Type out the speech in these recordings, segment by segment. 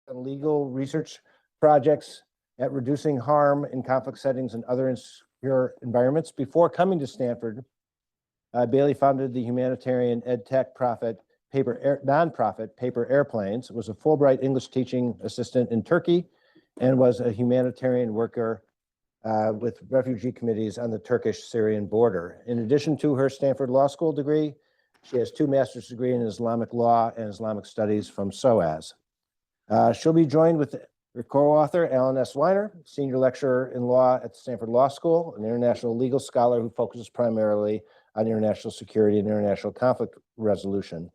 on legal research projects at reducing harm in conflict settings and other insecure environments. Before coming to Stanford, Bailey founded the humanitarian edtech nonprofit Paper Airplanes, was a Fulbright English teaching assistant in Turkey, and was a humanitarian worker with refugee committees on the Turkish-Syrian border. In addition to her Stanford Law School degree, she has 2 master's degrees in Islamic law and Islamic studies from SOAS. She'll be joined with her co-author, Alan S. Weiner, senior lecturer in law at the Stanford Law School, an international legal scholar who focuses primarily on international security and international conflict resolution.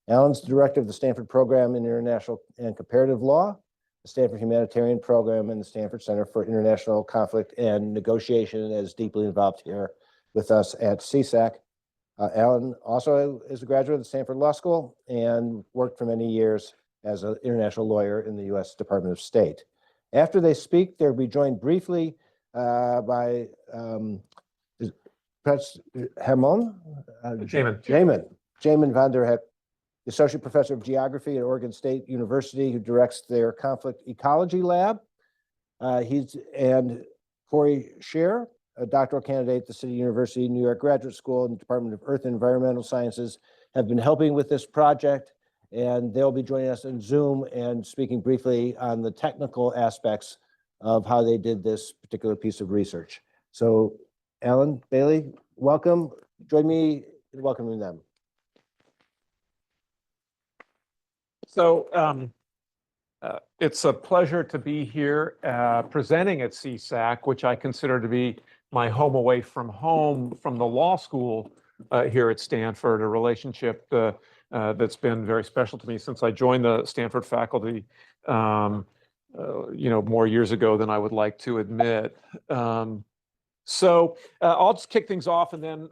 Alan's director of the Stanford Program in International and Comparative Law, the Stanford Humanitarian Program, and the Stanford Center for International Conflict and Negotiation, and is deeply involved here with us at CSAC. Alan also is a graduate of the Stanford Law School and worked for many years as an international lawyer in the U.S. Department of State. After they speak, they'll be joined briefly by Jamon van der Heck, the Associate Professor of Geography at Oregon State University, who directs their Conflict Ecology Lab. And Corey Scher, a doctoral candidate at the City University, New York Graduate School and Department of Earth and Environmental Sciences, have been helping with this project, and they'll be joining us on Zoom and speaking briefly on the technical aspects of how they did this particular piece of research. So, Alan, Bailey, welcome. Join me in welcoming them. So it's a pleasure to be here presenting at CSAC, which I consider to be my home away from home from the law school here at Stanford, a relationship that's been very special to me since I joined the Stanford faculty, more years ago than I would like to admit. So I'll just kick things off, and then,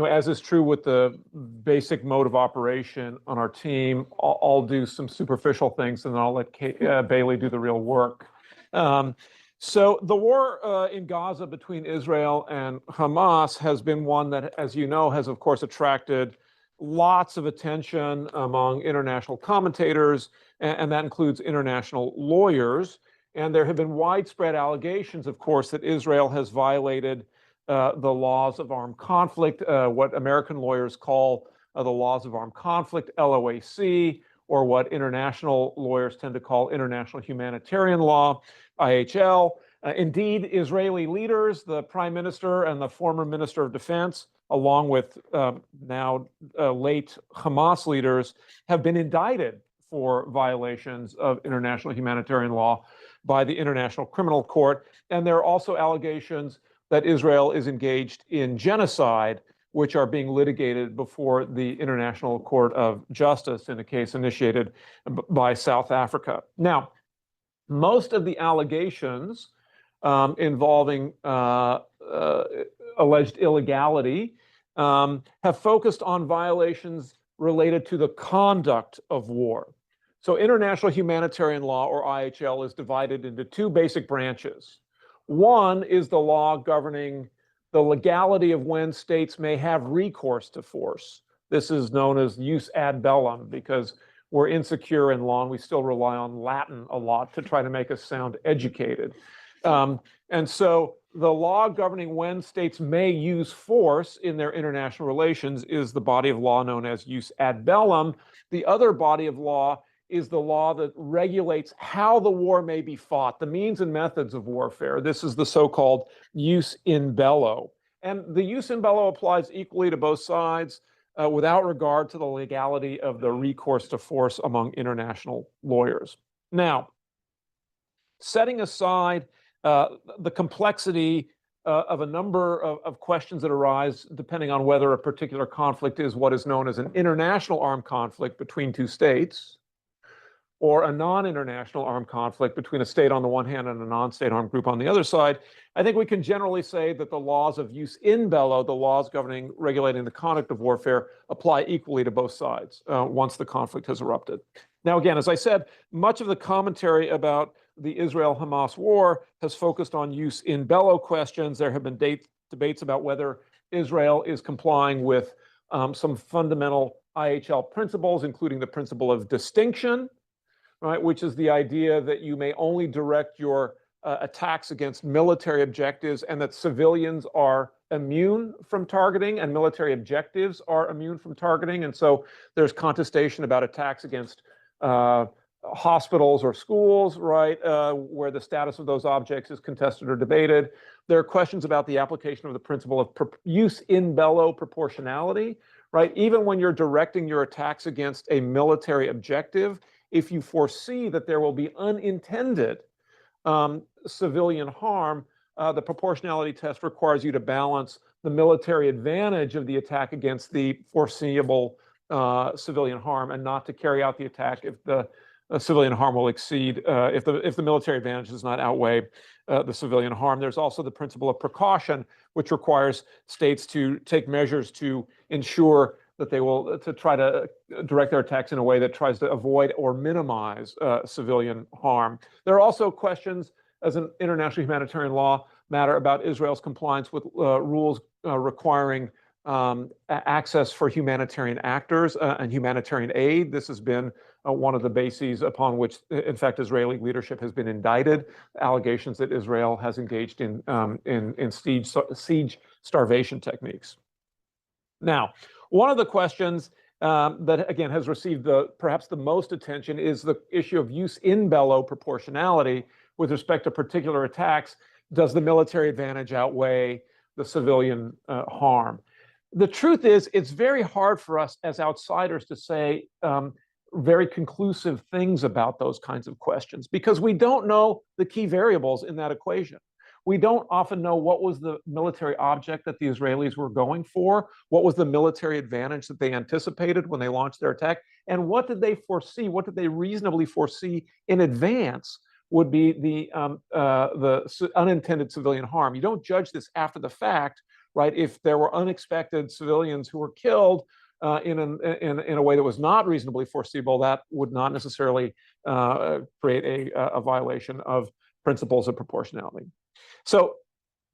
as is true with the basic mode of operation on our team, I'll do some superficial things, and then I'll let Bailey do the real work. So the war in Gaza between Israel and Hamas has been one that, as you know, has, of course, attracted lots of attention among international commentators, and that includes international lawyers. And there have been widespread allegations, of course, that Israel has violated the laws of armed conflict, what American lawyers call the laws of armed conflict, LOAC, or what international lawyers tend to call international humanitarian law, IHL. Indeed, Israeli leaders, the prime minister and the former minister of defense, along with now late Hamas leaders, have been indicted for violations of international humanitarian law by the International Criminal Court. And there are also allegations that Israel is engaged in genocide, which are being litigated before the International Court of Justice in a case initiated by South Africa. Now, most of the allegations involving alleged illegality have focused on violations related to the conduct of war. So international humanitarian law, or IHL, is divided into 2 basic branches. One is the law governing the legality of when states may have recourse to force. This is known as jus ad bellum, because we're insecure in law and we still rely on Latin a lot to try to make us sound educated. And so the law governing when states may use force in their international relations is the body of law known as jus ad bellum. The other body of law is the law that regulates how the war may be fought, the means and methods of warfare. This is the so-called jus in bello. And the jus in bello applies equally to both sides without regard to the legality of the recourse to force among international lawyers. Now, setting aside the complexity of a number of questions that arise depending on whether a particular conflict is what is known as an international armed conflict between 2 states, or a non-international armed conflict between a state on the one hand and a non-state armed group on the other side, I think we can generally say that the laws of jus in bello, the laws regulating the conduct of warfare, apply equally to both sides once the conflict has erupted. Now, again, as I said, much of the commentary about the Israel-Hamas war has focused on jus in bello questions. There have been debates about whether Israel is complying with some fundamental IHL principles, including the principle of distinction, right, which is the idea that you may only direct your attacks against military objectives and that civilians are immune from targeting and military objectives are immune from targeting. And so there's contestation about attacks against hospitals or schools, right, where the status of those objects is contested or debated. There are questions about the application of the principle of use in bello proportionality, right? Even when you're directing your attacks against a military objective, if you foresee that there will be unintended civilian harm, the proportionality test requires you to balance the military advantage of the attack against the foreseeable civilian harm, and not to carry out the attack if the civilian harm will exceed, if the military advantage does not outweigh the civilian harm. There's also the principle of precaution, which requires states to take measures to ensure that they will try to direct their attacks in a way that tries to avoid or minimize civilian harm. There are also questions as an international humanitarian law matter about Israel's compliance with rules requiring access for humanitarian actors and humanitarian aid. This has been one of the bases upon which, in fact, Israeli leadership has been indicted. Allegations that Israel has engaged in siege starvation techniques. Now, one of the questions that, again, has received perhaps the most attention is the issue of use in bello proportionality with respect to particular attacks. Does the military advantage outweigh the civilian harm? The truth is, it's very hard for us as outsiders to say very conclusive things about those kinds of questions because we don't know the key variables in that equation. We don't often know what was the military object that the Israelis were going for, what was the military advantage that they anticipated when they launched their attack, and what did they foresee, what did they reasonably foresee in advance would be the unintended civilian harm. You don't judge this after the fact, right? If there were unexpected civilians who were killed in a way that was not reasonably foreseeable, that would not necessarily create a violation of principles of proportionality. So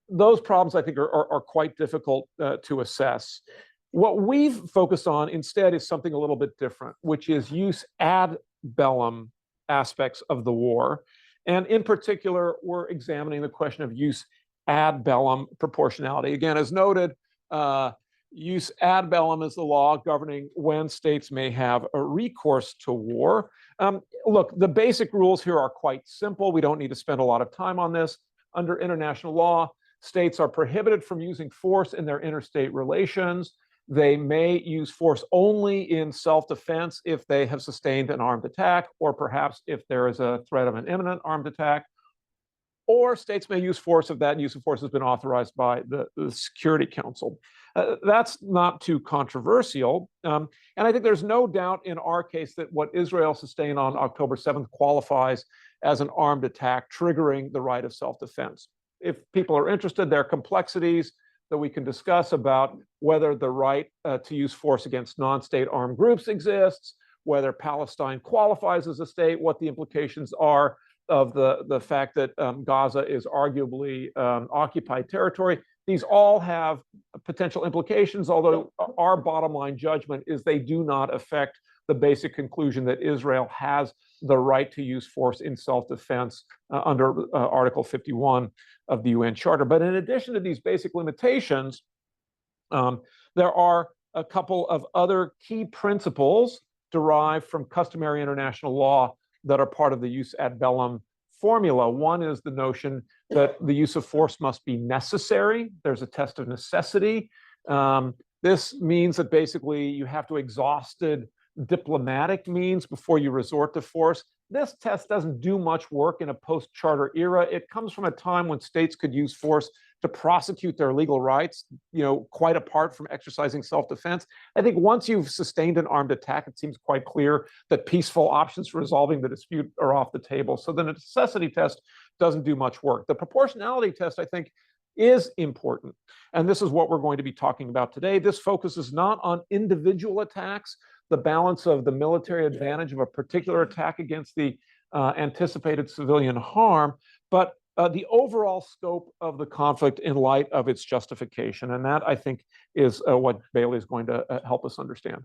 those problems, I think, are quite difficult to assess. What we've focused on instead is something a little bit different, which is use ad bellum aspects of the war. And in particular, we're examining the question of use ad bellum proportionality. Again, as noted, use ad bellum is the law governing when states may have a recourse to war. Look, the basic rules here are quite simple. We don't need to spend a lot of time on this. Under international law, states are prohibited from using force in their interstate relations. They may use force only in self-defense if they have sustained an armed attack, or perhaps if there is a threat of an imminent armed attack. Or states may use force if that use of force has been authorized by the Security Council. That's not too controversial. And I think there's no doubt in our case that what Israel sustained on October 7th qualifies as an armed attack, triggering the right of self-defense. If people are interested, there are complexities that we can discuss about whether the right to use force against non-state armed groups exists, whether Palestine qualifies as a state, what the implications are of the fact that Gaza is arguably occupied territory. These all have potential implications, although our bottom line judgment is they do not affect the basic conclusion that Israel has the right to use force in self-defense under Article 51 of the UN Charter. But in addition to these basic limitations, there are a couple of other key principles derived from customary international law that are part of the use ad bellum formula. One is the notion that the use of force must be necessary. There's a test of necessity. This means that basically you have to exhausted diplomatic means before you resort to force. This test doesn't do much work in a post-charter era. It comes from a time when states could use force to prosecute their legal rights, quite apart from exercising self-defense. I think once you've sustained an armed attack, it seems quite clear that peaceful options for resolving the dispute are off the table. So the necessity test doesn't do much work. The proportionality test, I think, is important. And this is what we're going to be talking about today. This focuses not on individual attacks, the balance of the military advantage of a particular attack against the anticipated civilian harm, but the overall scope of the conflict in light of its justification. And that, I think, is what Bailey is going to help us understand.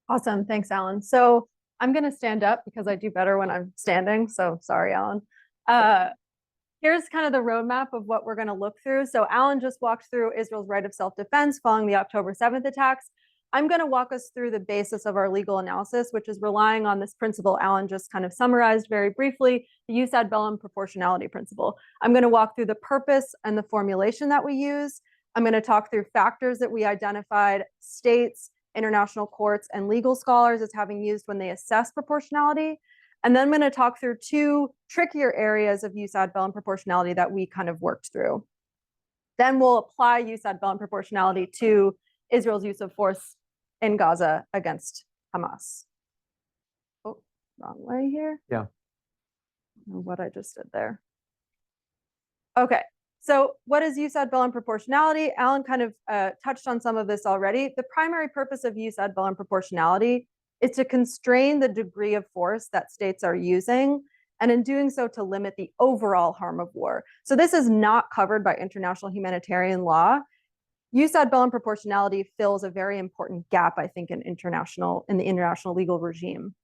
Awesome. Thanks, Alan. So I'm going to stand up because I do better when I'm standing. So sorry, Alan. Here's kind of the roadmap of what we're going to look through. So Alan just walked through Israel's right of self-defense following the October 7th attacks. I'm going to walk us through the basis of our legal analysis, which is relying on this principle Alan just kind of summarized very briefly, the jus ad bellum proportionality principle. I'm going to walk through the purpose and the formulation that we use. I'm going to talk through factors that we identified, states, international courts, and legal scholars as having used when they assess proportionality. And then I'm going to talk through two trickier areas of jus ad bellum proportionality that we kind of worked through. Then we'll apply jus ad bellum proportionality to Israel's use of force in Gaza against Hamas. Oh, wrong way here. Yeah. I don't know what I just did there. Okay. So what is jus ad bellum proportionality? Alan kind of touched on some of this already. The primary purpose of jus ad bellum proportionality is to constrain the degree of force that states are using, and in doing so to limit the overall harm of war. So this is not covered by international humanitarian law. Jus ad bellum proportionality fills a very important gap, I think, in the international legal regime.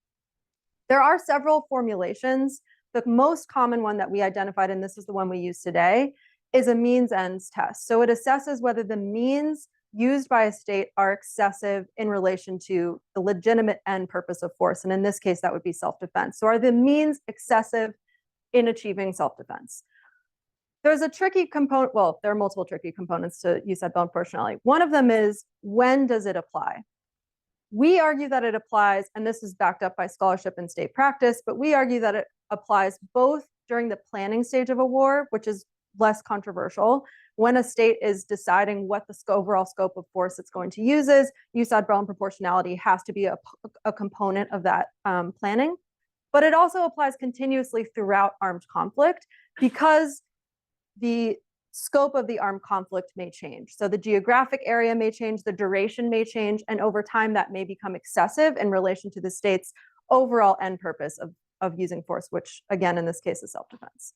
There are several formulations. The most common one that we identified, and this is the one we use today, is a means ends test. So it assesses whether the means used by a state are excessive in relation to the legitimate end purpose of force. And in this case, that would be self-defense. So are the means excessive in achieving self-defense? There's a tricky component, well, there are multiple tricky components to jus ad bellum proportionality. One of them is, when does it apply? We argue that it applies, and this is backed up by scholarship and state practice, but we argue that it applies both during the planning stage of a war, which is less controversial, when a state is deciding what the overall scope of force it's going to use is, jus ad bellum proportionality has to be a component of that planning. But it also applies continuously throughout armed conflict because the scope of the armed conflict may change. So the geographic area may change, the duration may change, and over time that may become excessive in relation to the state's overall end purpose of using force, which again, in this case, is self-defense.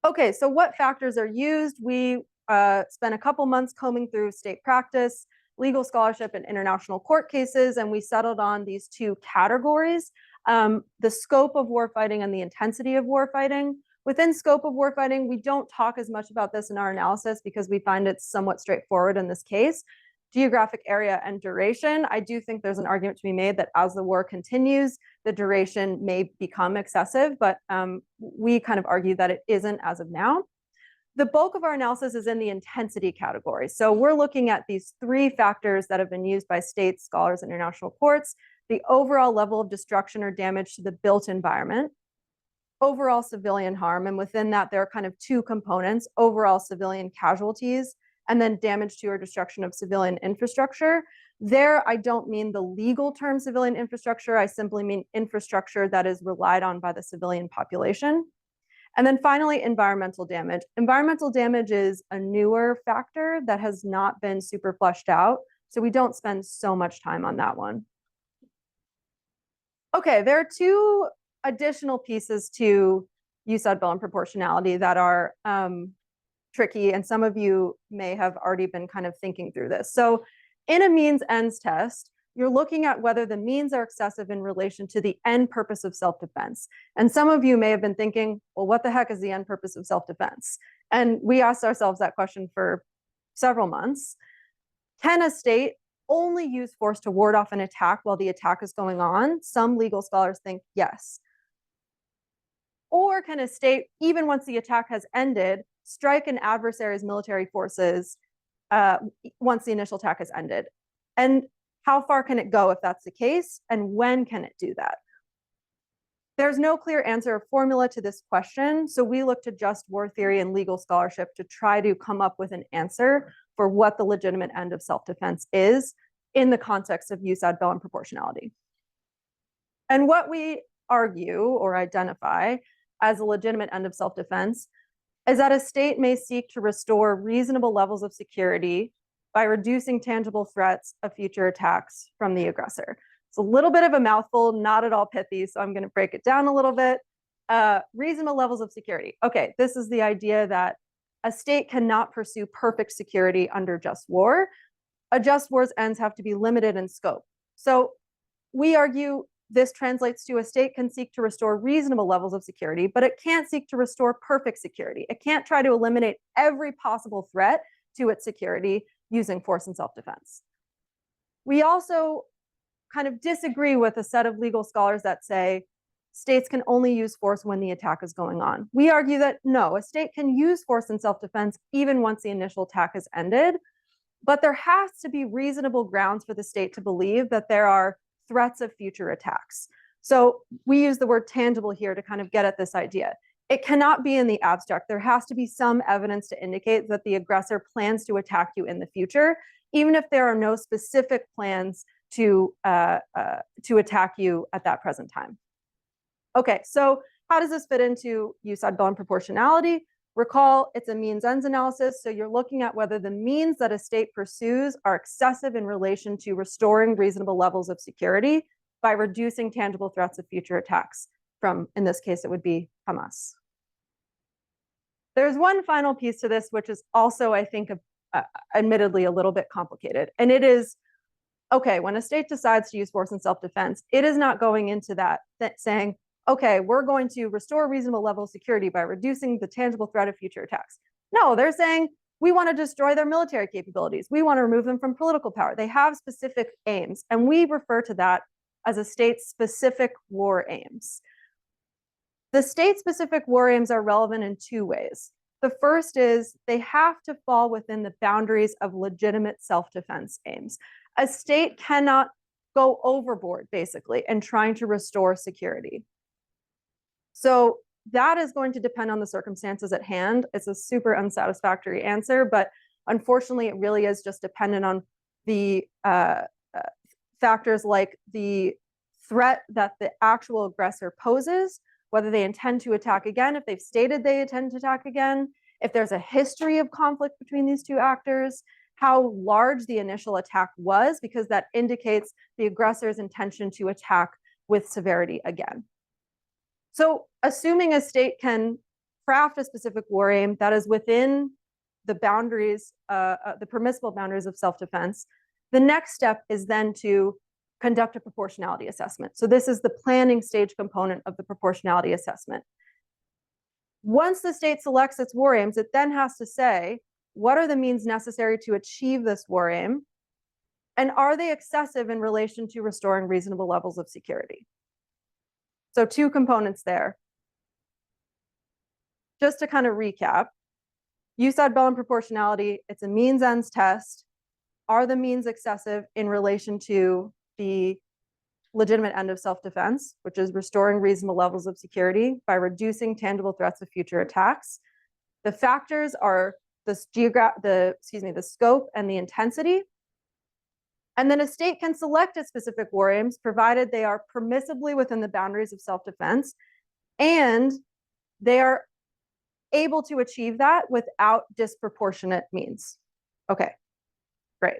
Okay, so what factors are used? We spent a couple months combing through state practice, legal scholarship, and international court cases, and we settled on these two categories, the scope of warfighting and the intensity of warfighting. Within scope of warfighting, we don't talk as much about this in our analysis because we find it's somewhat straightforward in this case. Geographic area and duration, I do think there's an argument to be made that as the war continues, the duration may become excessive, but we kind of argue that it isn't as of now. The bulk of our analysis is in the intensity category. So we're looking at these three factors that have been used by states, scholars, and international courts: the overall level of destruction or damage to the built environment, overall civilian harm, and within that there are kind of two components: overall civilian casualties, and then damage to or destruction of civilian infrastructure. There, I don't mean the legal term civilian infrastructure, I simply mean infrastructure that is relied on by the civilian population. And then finally, environmental damage. Environmental damage is a newer factor that has not been super fleshed out, so we don't spend so much time on that one. Okay, there are two additional pieces to jus ad bellum proportionality that are tricky, and some of you may have already been kind of thinking through this. So in a means ends test, you're looking at whether the means are excessive in relation to the end purpose of self-defense. And some of you may have been thinking, well, what the heck is the end purpose of self-defense? And we asked ourselves that question for several months. Can a state only use force to ward off an attack while the attack is going on? Some legal scholars think yes. Or can a state, even once the attack has ended, strike an adversary's military forces once the initial attack has ended? And how far can it go if that's the case? And when can it do that? There's no clear answer or formula to this question, so we look to just war theory and legal scholarship to try to come up with an answer for what the legitimate end of self-defense is in the context of jus ad bellum proportionality. And what we argue or identify as a legitimate end of self-defense is that a state may seek to restore reasonable levels of security by reducing tangible threats of future attacks from the aggressor. It's a little bit of a mouthful, not at all pithy, so I'm going to break it down a little bit. Reasonable levels of security. Okay, this is the idea that a state cannot pursue perfect security under just war. A just war's ends have to be limited in scope. So we argue this translates to a state can seek to restore reasonable levels of security, but it can't seek to restore perfect security. It can't try to eliminate every possible threat to its security using force and self-defense. We also kind of disagree with a set of legal scholars that say states can only use force when the attack is going on. We argue that no, a state can use force and self-defense even once the initial attack has ended, but there has to be reasonable grounds for the state to believe that there are threats of future attacks. So we use the word tangible here to kind of get at this idea. It cannot be in the abstract. There has to be some evidence to indicate that the aggressor plans to attack you in the future, even if there are no specific plans to attack you at that present time. Okay, so how does this fit into use ad bellum proportionality? Recall, it's a means-ends analysis, so you're looking at whether the means that a state pursues are excessive in relation to restoring reasonable levels of security by reducing tangible threats of future attacks from, in this case, it would be Hamas. There's one final piece to this, which is also, I think, admittedly a little bit complicated, and it is, okay, when a state decides to use force in self-defense, it is not going into that saying, okay, we're going to restore a reasonable level of security by reducing the tangible threat of future attacks. No, they're saying we want to destroy their military capabilities. We want to remove them from political power. They have specific aims, and we refer to that as a state-specific war aims. The state-specific war aims are relevant in two ways. The first is they have to fall within the boundaries of legitimate self-defense aims. A state cannot go overboard, basically, in trying to restore security. So that is going to depend on the circumstances at hand. It's a super unsatisfactory answer, but unfortunately, it really is just dependent on the factors like the threat that the actual aggressor poses, whether they intend to attack again, if they've stated they intend to attack again, if there's a history of conflict between these two actors, how large the initial attack was, because that indicates the aggressor's intention to attack with severity again. So assuming a state can craft a specific war aim that is within the boundaries, the permissible boundaries of self-defense, the next step is then to conduct a proportionality assessment. So this is the planning stage component of the proportionality assessment. Once the state selects its war aims, it then has to say, what are the means necessary to achieve this war aim? And are they excessive in relation to restoring reasonable levels of security? So two components there. Just to kind of recap, use ad bellum proportionality, it's a means-ends test. Are the means excessive in relation to the legitimate end of self-defense, which is restoring reasonable levels of security by reducing tangible threats of future attacks? The factors are the scope and the intensity. And then a state can select its specific war aims, provided they are permissibly within the boundaries of self-defense, and they are able to achieve that without disproportionate means. Okay, great.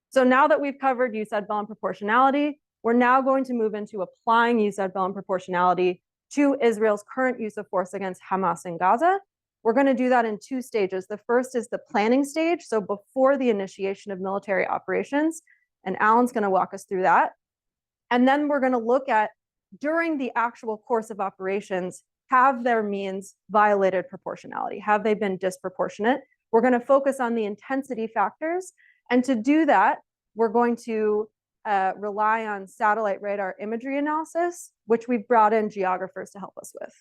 So now that we've covered use ad bellum proportionality, we're now going to move into applying use ad bellum proportionality to Israel's current use of force against Hamas in Gaza. We're going to do that in two stages. The first is the planning stage, so before the initiation of military operations, and Alan's going to walk us through that. And then we're going to look at, during the actual course of operations, have their means violated proportionality? Have they been disproportionate? We're going to focus on the intensity factors, and to do that, we're going to rely on satellite radar imagery analysis, which we've brought in geographers to help us with.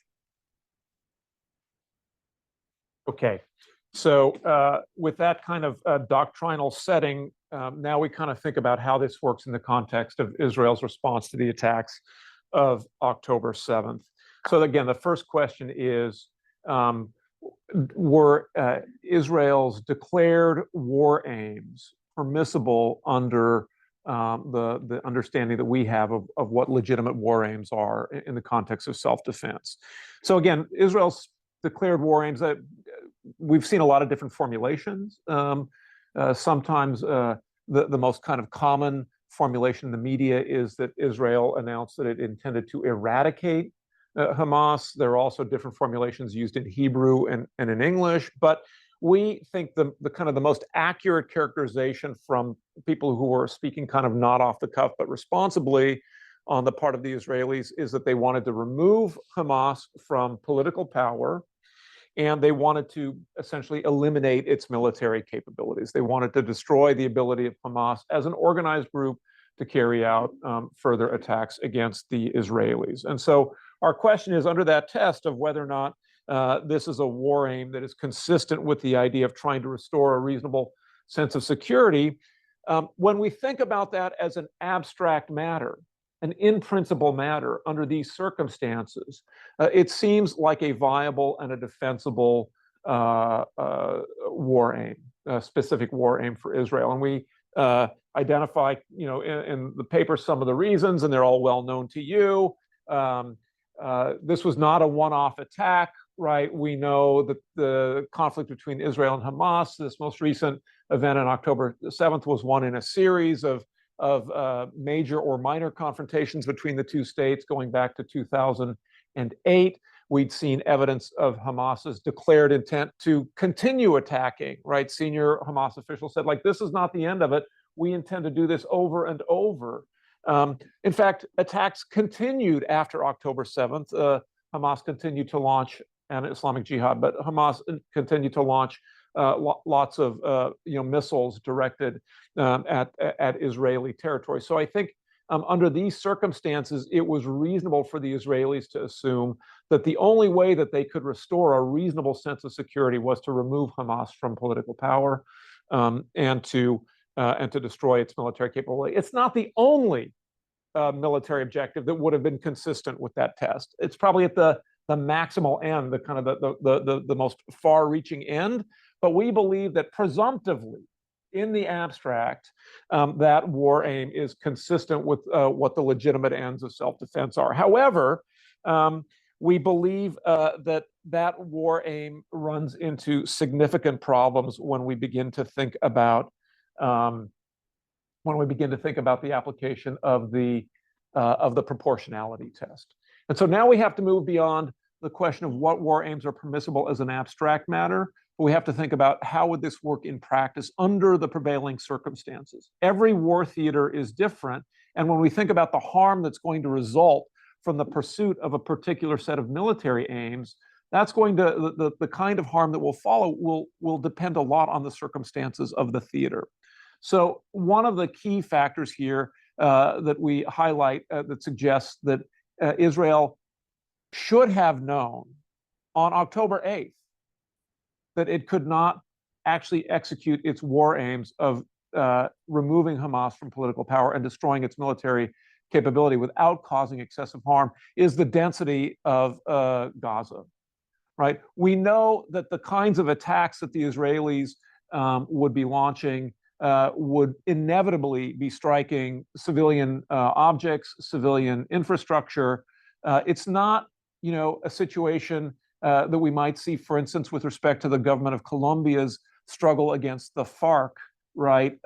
Okay, so with that kind of doctrinal setting, now we kind of think about how this works in the context of Israel's response to the attacks of October 7th. So again, the first question is, were Israel's declared war aims permissible under the understanding that we have of what legitimate war aims are in the context of self-defense? So again, Israel's declared war aims, that we've seen a lot of different formulations. Sometimes the most kind of common formulation in the media is that Israel announced that it intended to eradicate Hamas. There are also different formulations used in Hebrew and in English, but we think the kind of the most accurate characterization from people who were speaking kind of not off the cuff, but responsibly on the part of the Israelis, is that they wanted to remove Hamas from political power, and they wanted to essentially eliminate its military capabilities. They wanted to destroy the ability of Hamas as an organized group to carry out further attacks against the Israelis. And so our question is, under that test of whether or not this is a war aim that is consistent with the idea of trying to restore a reasonable sense of security, when we think about that as an abstract matter, an in-principle matter under these circumstances, it seems like a viable and a defensible war aim, a specific war aim for Israel. And we identify, in the paper some of the reasons, and they're all well known to you. This was not a one-off attack, right? We know that the conflict between Israel and Hamas, this most recent event on October 7th, was one in a series of major or minor confrontations between the two states going back to 2008. We'd seen evidence of Hamas's declared intent to continue attacking, right? Senior Hamas officials said, like, this is not the end of it. We intend to do this over and over. In fact, attacks continued after October 7th. Hamas continued to launch, and Islamic Jihad, but Hamas continued to launch lots of missiles directed at Israeli territory. So I think under these circumstances, it was reasonable for the Israelis to assume that the only way that they could restore a reasonable sense of security was to remove Hamas from political power and to destroy its military capability. It's not the only military objective that would have been consistent with that test. It's probably at the maximal end, the kind of the most far-reaching end. But we believe that presumptively, in the abstract, that war aim is consistent with what the legitimate ends of self-defense are. However, we believe that war aim runs into significant problems when we begin to think about the application of the proportionality test. And so now we have to move beyond the question of what war aims are permissible as an abstract matter. But we have to think about how would this work in practice under the prevailing circumstances. Every war theater is different. And when we think about the harm that's going to result from the pursuit of a particular set of military aims, that's going to, the kind of harm that will follow will depend a lot on the circumstances of the theater. So one of the key factors here that we highlight that suggests that Israel should have known on October 8th that it could not actually execute its war aims of removing Hamas from political power and destroying its military capability without causing excessive harm is the density of Gaza, right? We know that the kinds of attacks that the Israelis would be launching would inevitably be striking civilian objects, civilian infrastructure. It's not, a situation that we might see, for instance, with respect to the government of Colombia's struggle against the FARC, right,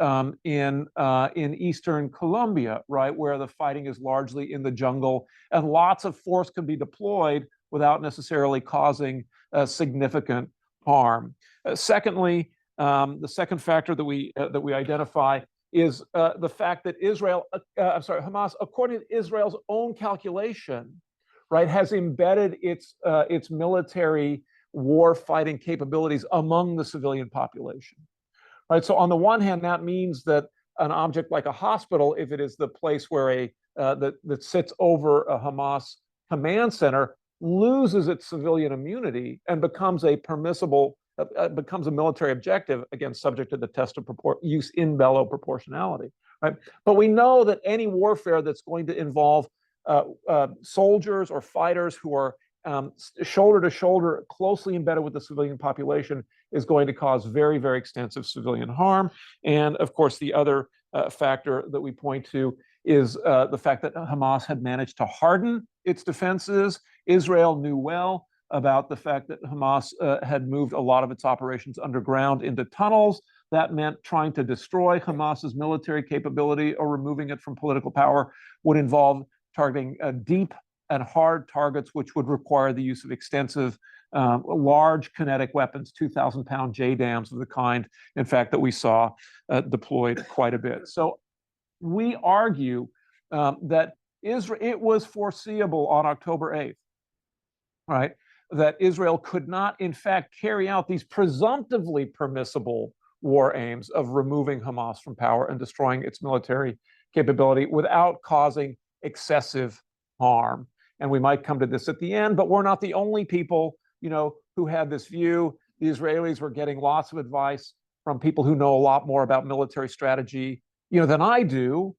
in eastern Colombia, right, where the fighting is largely in the jungle and lots of force can be deployed without necessarily causing significant harm. Secondly, the second factor that we identify is the fact that Hamas, according to Israel's own calculation, right, has embedded its military war fighting capabilities among the civilian population, right? So on the one hand, that means that an object like a hospital, if it is the place where that sits over a Hamas command center, loses its civilian immunity and becomes a military objective, again, subject to the test of use in bello proportionality, right? But we know that any warfare that's going to involve soldiers or fighters who are shoulder to shoulder, closely embedded with the civilian population, is going to cause very, very extensive civilian harm. And of course, the other factor that we point to is the fact that Hamas had managed to harden its defenses. Israel knew well about the fact that Hamas had moved a lot of its operations underground into tunnels. That meant trying to destroy Hamas's military capability or removing it from political power would involve targeting deep and hard targets, which would require the use of extensive large kinetic weapons, 2,000-pound JDAMs of the kind, in fact, that we saw deployed quite a bit. So we argue that it was foreseeable on October 8th, right, that Israel could not, in fact, carry out these presumptively permissible war aims of removing Hamas from power and destroying its military capability without causing excessive harm. And we might come to this at the end, but we're not the only people, who had this view. The Israelis were getting lots of advice from people who know a lot more about military strategy, than I do.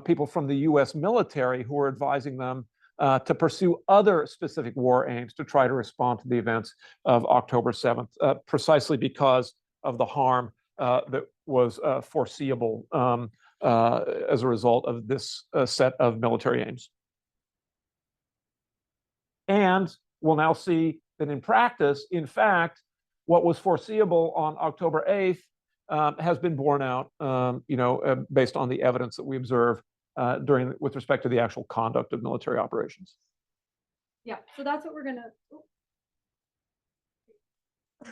People from the U.S. military who were advising them to pursue other specific war aims to try to respond to the events of October 7th, precisely because of the harm that was foreseeable as a result of this set of military aims. And we'll now see that in practice, in fact, what was foreseeable on October 8th has been borne out, based on the evidence that we observe with respect to the actual conduct of military operations. Yeah, so that's what we're gonna.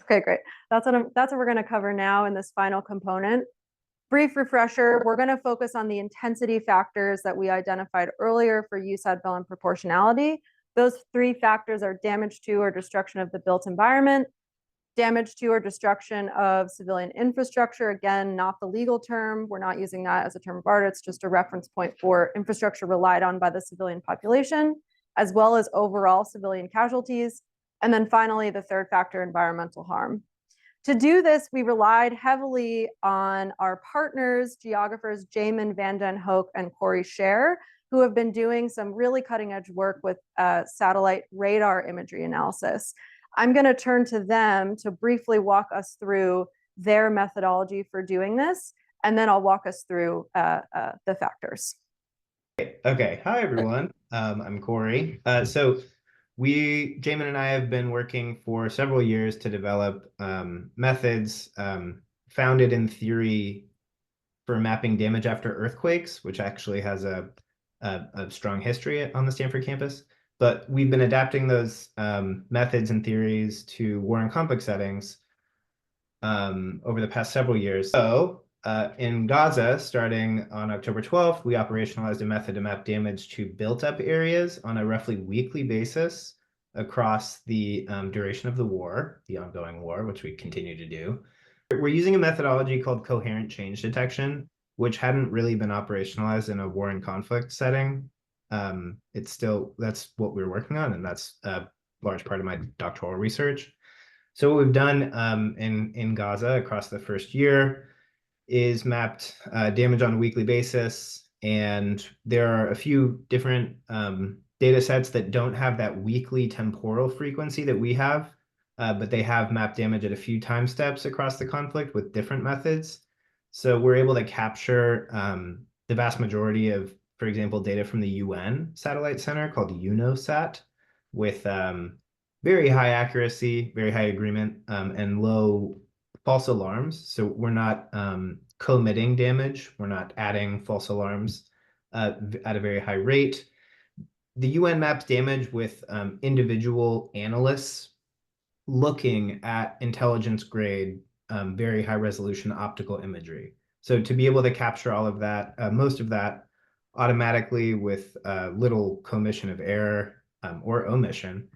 Okay, great. That's what we're gonna cover now in this final component. Brief refresher, we're gonna focus on the intensity factors that we identified earlier for USAD Bellum proportionality. Those 3 factors are damage to or destruction of the built environment, damage to or destruction of civilian infrastructure. Again, not the legal term. We're not using that as a term of art. It's just a reference point for infrastructure relied on by the civilian population, as well as overall civilian casualties. And then finally, the 3rd factor, environmental harm. To do this, we relied heavily on our partners, geographers Jamon, Hoek, and Scher, who have been doing some really cutting edge work with satellite radar imagery analysis. I'm going to turn to them to briefly walk us through their methodology for doing this, and then I'll walk us through the factors. Okay. Hi, everyone. I'm Corey. So Jamon and I have been working for several years to develop methods founded in theory for mapping damage after earthquakes, which actually has a strong history on the Stanford campus. But we've been adapting those methods and theories to war and conflict settings over the past several years. So in Gaza, starting on October 12th, we operationalized a method to map damage to built-up areas on a roughly weekly basis across the duration of the war, the ongoing war, which we continue to do. We're using a methodology called coherent change detection, which hadn't really been operationalized in a war and conflict setting. That's what we're working on, and that's a large part of my doctoral research. So what we've done in Gaza across the first year is mapped damage on a weekly basis, and there are a few different data sets that don't have that weekly temporal frequency that we have, but they have mapped damage at a few time steps across the conflict with different methods. So we're able to capture the vast majority of, for example, data from the UN satellite center called UNOSAT with very high accuracy, very high agreement, and low false alarms. So we're not committing damage. We're not adding false alarms at a very high rate. The UN maps damage with individual analysts looking at intelligence grade, very high resolution optical imagery. So to be able to capture all of that, most of that automatically with little commission of error or omission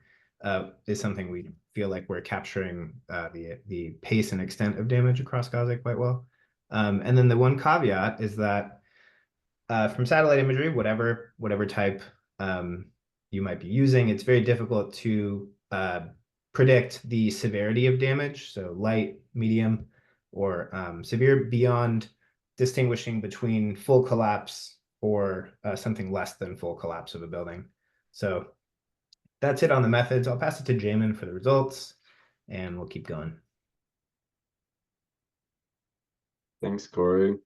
is something we feel like we're capturing the pace and extent of damage across Gaza quite well. And then the one caveat is that from satellite imagery, whatever type you might be using, it's very difficult to predict the severity of damage, so light, medium, or severe, beyond distinguishing between full collapse or something less than full collapse of a building. So that's it on the methods. I'll pass it to Jamon for the results, and we'll keep going. Thanks, Corey.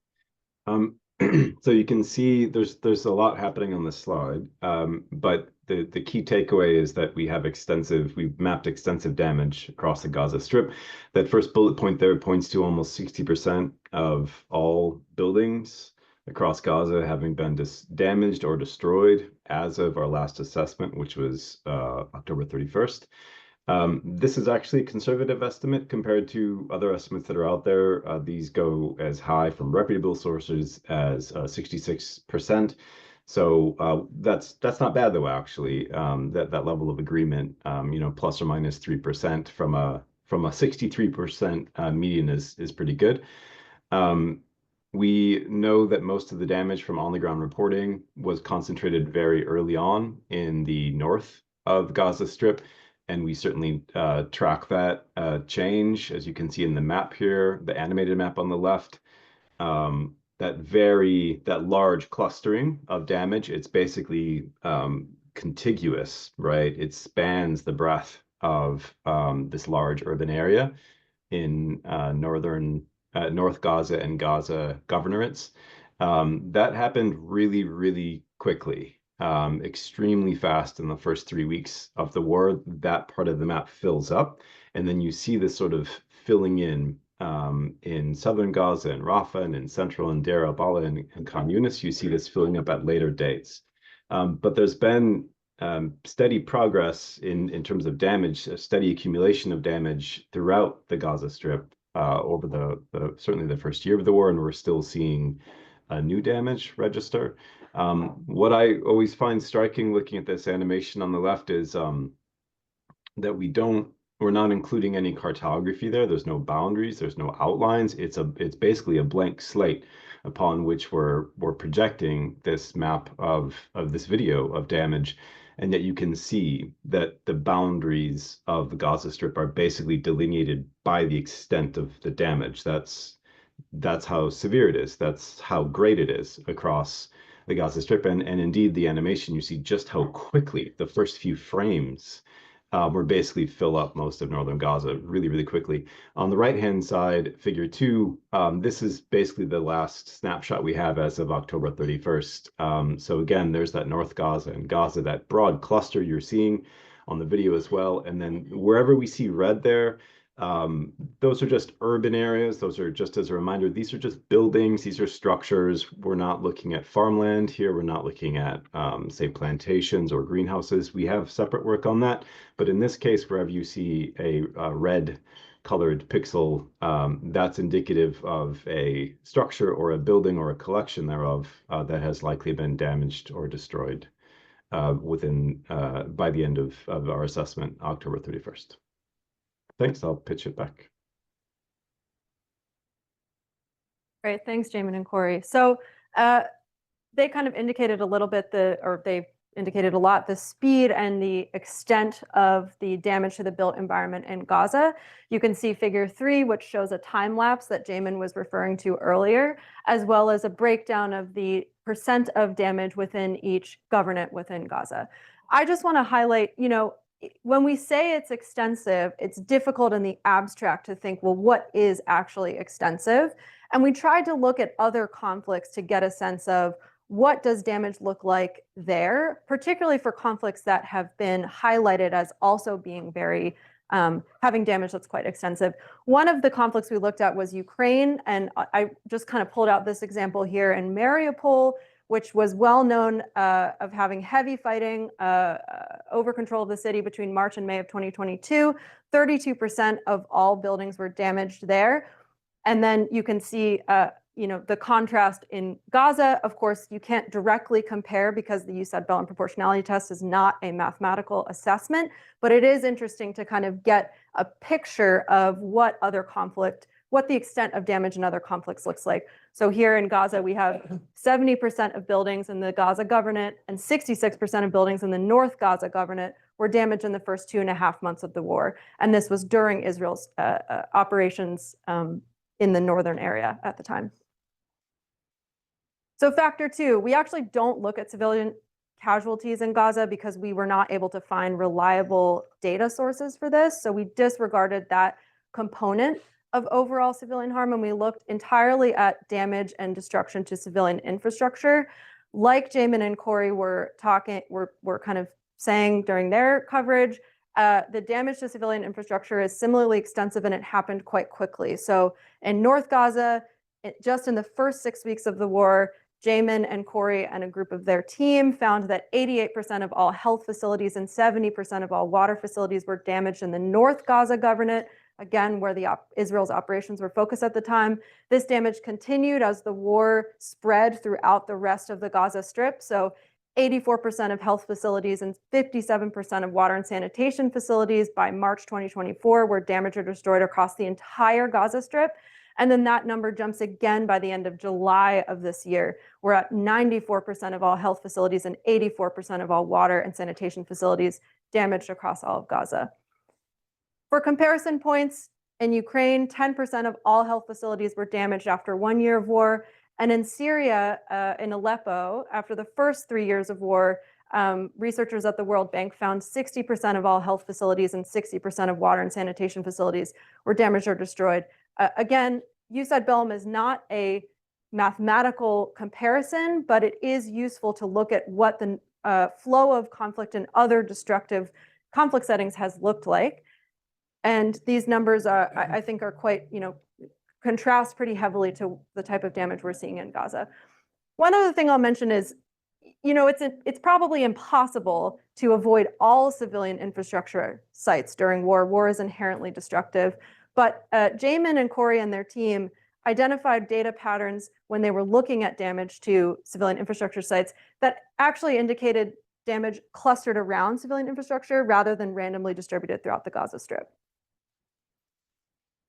So you can see there's a lot happening on this slide, but the key takeaway is that we've mapped extensive damage across the Gaza Strip. That first bullet point there points to almost 60% of all buildings across Gaza having been damaged or destroyed as of our last assessment, which was October 31st. This is actually a conservative estimate compared to other estimates that are out there. These go as high from reputable sources as 66%. So that's not bad though, actually. That level of agreement, plus or minus 3% from a 63% median is pretty good. We know that most of the damage from on-the-ground reporting was concentrated very early on in the north of Gaza Strip, and we certainly track that change, as you can see in the map here, the animated map on the left. That large clustering of damage, it's basically contiguous, right? It spans the breadth of this large urban area in North Gaza and Gaza governorates. That happened really, really quickly, extremely fast in the first 3 weeks of the war. That part of the map fills up, and then you see this sort of filling in southern Gaza and Rafah, and in central and Deir al-Balah and Khan Yunis. You see this filling up at later dates. But there's been steady progress in terms of damage, a steady accumulation of damage throughout the Gaza Strip over certainly the first year of the war, and we're still seeing new damage register. What I always find striking looking at this animation on the left is that we're not including any cartography there. There's no boundaries, there's no outlines. It's basically a blank slate upon which we're projecting this map of this video of damage. And yet you can see that the boundaries of the Gaza Strip are basically delineated by the extent of the damage. That's how severe it is. That's how great it is across the Gaza Strip. And indeed, the animation, you see just how quickly the first few frames were basically fill up most of northern Gaza really, really quickly. On the right-hand side, figure 2, this is basically the last snapshot we have as of October 31st. So again, there's that North Gaza and Gaza, that broad cluster you're seeing on the video as well. And then wherever we see red there, those are just urban areas. Those are, just as a reminder, these are just buildings. These are structures. We're not looking at farmland here. We're not looking at, say, plantations or greenhouses. We have separate work on that. But in this case, wherever you see a red colored pixel, that's indicative of a structure or a building or a collection thereof that has likely been damaged or destroyed by the end of our assessment, October 31st. Thanks, I'll pitch it back. Great, thanks, Jamon and Corey. So they kind of indicated a little bit they indicated a lot the speed and the extent of the damage to the built environment in Gaza. You can see figure 3, which shows a time lapse that Jamon was referring to earlier, as well as a breakdown of the percent of damage within each governorate within Gaza. I just want to highlight, when we say it's extensive, it's difficult in the abstract to think, well, what is actually extensive? And we tried to look at other conflicts to get a sense of what does damage look like there, particularly for conflicts that have been highlighted as also being very, having damage that's quite extensive. One of the conflicts we looked at was Ukraine, and I just kind of pulled out this example here in Mariupol, which was well known of having heavy fighting over control of the city between March and May of 2022. 32% of all buildings were damaged there. And then you can see the contrast in Gaza. Of course, you can't directly compare because the USAID Bellum Proportionality test is not a mathematical assessment, but it is interesting to kind of get a picture of what the extent of damage in other conflicts looks like. So here in Gaza, we have 70% of buildings in the Gaza governorate and 66% of buildings in the North Gaza governorate were damaged in the first 2.5 months of the war. And this was during Israel's operations in the northern area at the time. So factor 2, we actually don't look at civilian casualties in Gaza because we were not able to find reliable data sources for this. So we disregarded that component of overall civilian harm, and we looked entirely at damage and destruction to civilian infrastructure. Like Jamon and Corey were kind of saying during their coverage, the damage to civilian infrastructure is similarly extensive, and it happened quite quickly. So in North Gaza, just in the first 6 weeks of the war, Jamon and Corey and a group of their team found that 88% of all health facilities and 70% of all water facilities were damaged in the North Gaza Governorate, again, where Israel's operations were focused at the time. This damage continued as the war spread throughout the rest of the Gaza Strip. So 84% of health facilities and 57% of water and sanitation facilities by March 2024 were damaged or destroyed across the entire Gaza Strip. And then that number jumps again by the end of July of this year. We're at 94% of all health facilities and 84% of all water and sanitation facilities damaged across all of Gaza. For comparison points, in Ukraine, 10% of all health facilities were damaged after 1 year of war. And in Syria, in Aleppo, after the first 3 years of war, researchers at the World Bank found 60% of all health facilities and 60% of water and sanitation facilities were damaged or destroyed. Again, USAID Bellum is not a mathematical comparison, but it is useful to look at what the flow of conflict in other destructive conflict settings has looked like. And these numbers are, I think, are quite, contrast pretty heavily to the type of damage we're seeing in Gaza. One other thing I'll mention is, it's probably impossible to avoid all civilian infrastructure sites during war. War is inherently destructive. But Jamon and Corey and their team identified data patterns when they were looking at damage to civilian infrastructure sites that actually indicated damage clustered around civilian infrastructure rather than randomly distributed throughout the Gaza Strip.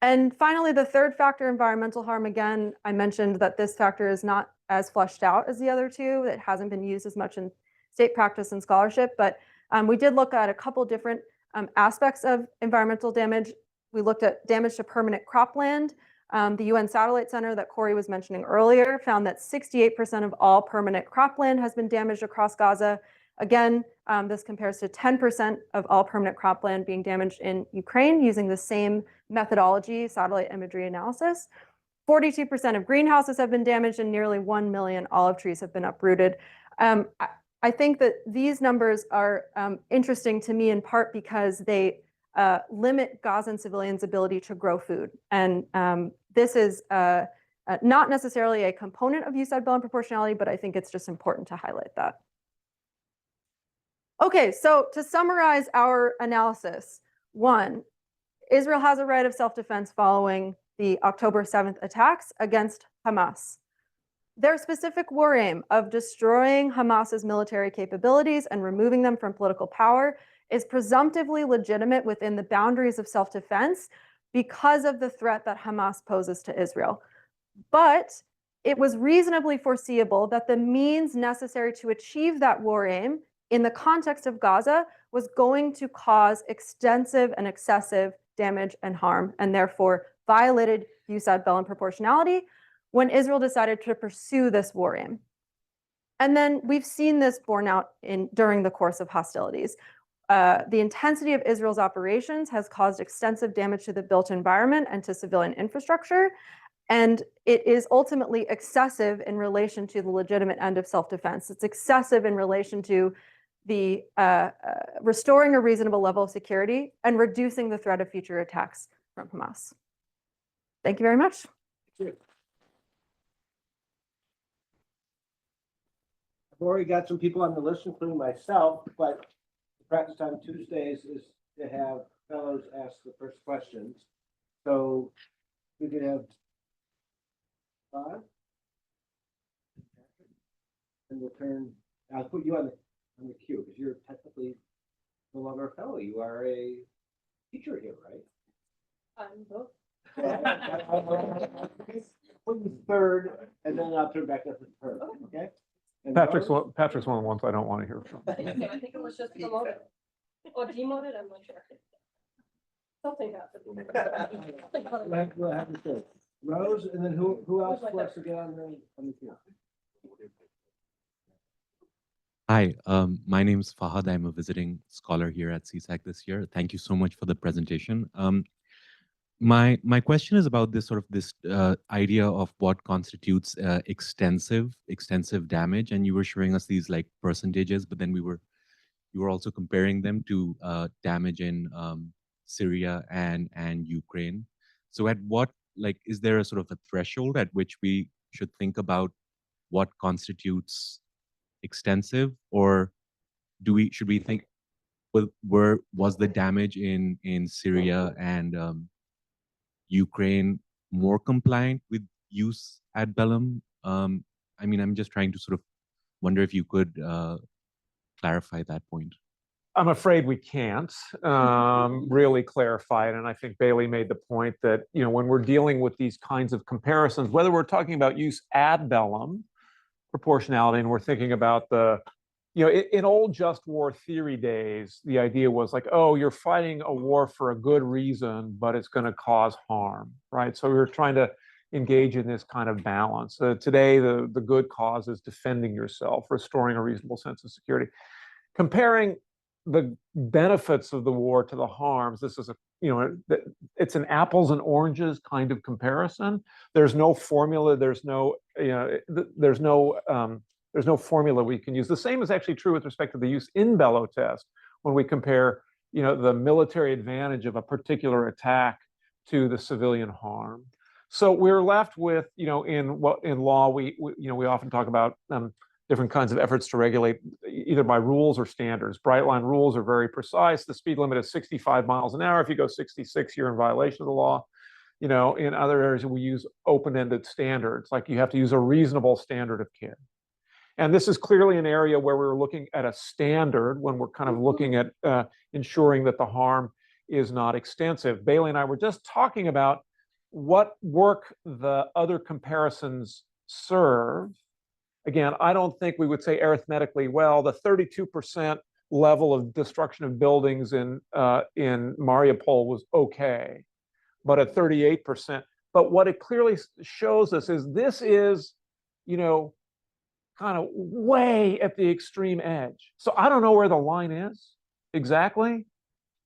And finally, the third factor, environmental harm. Again, I mentioned that this factor is not as fleshed out as the other two. It hasn't been used as much in state practice and scholarship, but we did look at a couple different aspects of environmental damage. We looked at damage to permanent cropland. The UN Satellite Center that Corey was mentioning earlier found that 68% of all permanent cropland has been damaged across Gaza. Again, this compares to 10% of all permanent cropland being damaged in Ukraine using the same methodology, satellite imagery analysis. 42% of greenhouses have been damaged and nearly 1 million olive trees have been uprooted. I think that these numbers are interesting to me in part because they limit Gazan civilians' ability to grow food. And this is not necessarily a component of USAID Bellum proportionality, but I think it's just important to highlight that. Okay, so to summarize our analysis, 1, Israel has a right of self-defense following the October 7th attacks against Hamas. Their specific war aim of destroying Hamas's military capabilities and removing them from political power is presumptively legitimate within the boundaries of self-defense because of the threat that Hamas poses to Israel. But it was reasonably foreseeable that the means necessary to achieve that war aim in the context of Gaza was going to cause extensive and excessive damage and harm, and therefore violated USAID Bellum proportionality when Israel decided to pursue this war aim. And then we've seen this borne out during the course of hostilities. The intensity of Israel's operations has caused extensive damage to the built environment and to civilian infrastructure, and it is ultimately excessive in relation to the legitimate end of self-defense. It's excessive in relation to the restoring a reasonable level of security and reducing the threat of future attacks from Hamas. Thank you very much. I've already got some people on the list, including myself, but the practice on Tuesdays is to have fellows ask the first questions. So we could have 5. And we'll turn, I'll put you on the queue because you're technically no longer a fellow. You are a teacher here, right? I'm both. Put you third, and then I'll turn back up to her. Okay. And Patrick's Rose? Patrick's one of the ones I don't want to hear from. I think it was just promoted. Or demoted, I'm not sure. Something happened. We'll have you third. Rose, and then who else wants to get on the queue? Hi, my name is Fahad. I'm a visiting scholar here at CSAC this year. Thank you so much for the presentation. My question is about this idea of what constitutes extensive damage, and you were showing us these like percentages, but then you were also comparing them to damage in Syria and Ukraine. So at what, like, is there a sort of a threshold at which we should think about what constitutes extensive, or should we think was the damage in Syria and Ukraine more compliant with use ad bellum? I mean, I'm just trying to sort of wonder if you could clarify that point. I'm afraid we can't really clarify it. And I think Bailey made the point that, when we're dealing with these kinds of comparisons, whether we're talking about use ad bellum proportionality, and we're thinking about in old just war theory days, the idea was like, oh, you're fighting a war for a good reason, but it's going to cause harm, right? So we were trying to engage in this kind of balance. Today, the good cause is defending yourself, restoring a reasonable sense of security. Comparing the benefits of the war to the harms, this is it's an apples and oranges kind of comparison. There's no formula. There's no formula we can use. The same is actually true with respect to the use in bello test when we compare, the military advantage of a particular attack to the civilian harm. So we're left with, in law, we often talk about different kinds of efforts to regulate either by rules or standards. Bright line rules are very precise. The speed limit is 65 miles an hour. If you go 66, you're in violation of the law. In other areas, we use open-ended standards, like you have to use a reasonable standard of care. And this is clearly an area where we're looking at a standard when we're kind of looking at ensuring that the harm is not extensive. Bailey and I were just talking about what work the other comparisons serve. Again, I don't think we would say arithmetically, well, the 32% level of destruction of buildings in Mariupol was okay, but at 38%. But what it clearly shows us is this is, kind of way at the extreme edge. So I don't know where the line is exactly,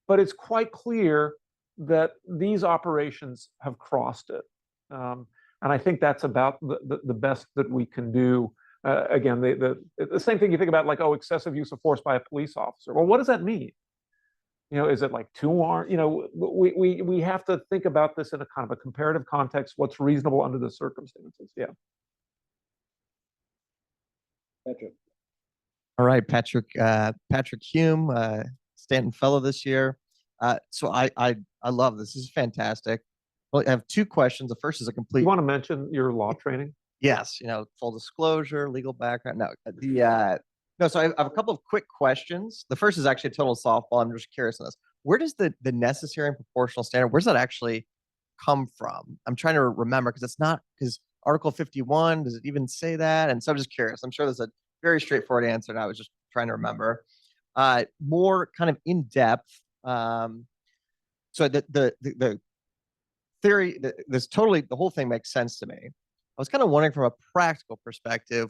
but it's quite clear that these operations have crossed it. And I think that's about the best that we can do. Again, the same thing you think about, like, oh, excessive use of force by a police officer. Well, what does that mean? Is it like 2 arms? We have to think about this in a kind of a comparative context. What's reasonable under the circumstances? Yeah. Patrick. All right, Patrick Hume, Stanton Fellow this year. So I love this. This is fantastic. Well, I have 2 questions. The first is a complete. You want to mention your law training? Yes, full disclosure, legal background. No, no. So I have a couple of quick questions. The first is actually a total softball. I'm just curious on this. Where does the necessary and proportional standard? Where does that actually come from? I'm trying to remember because Article 51, does it even say that? And so I'm just curious. I'm sure there's a very straightforward answer, and I was just trying to remember. More kind of in depth. So the theory, the whole thing makes sense to me. I was kind of wondering from a practical perspective,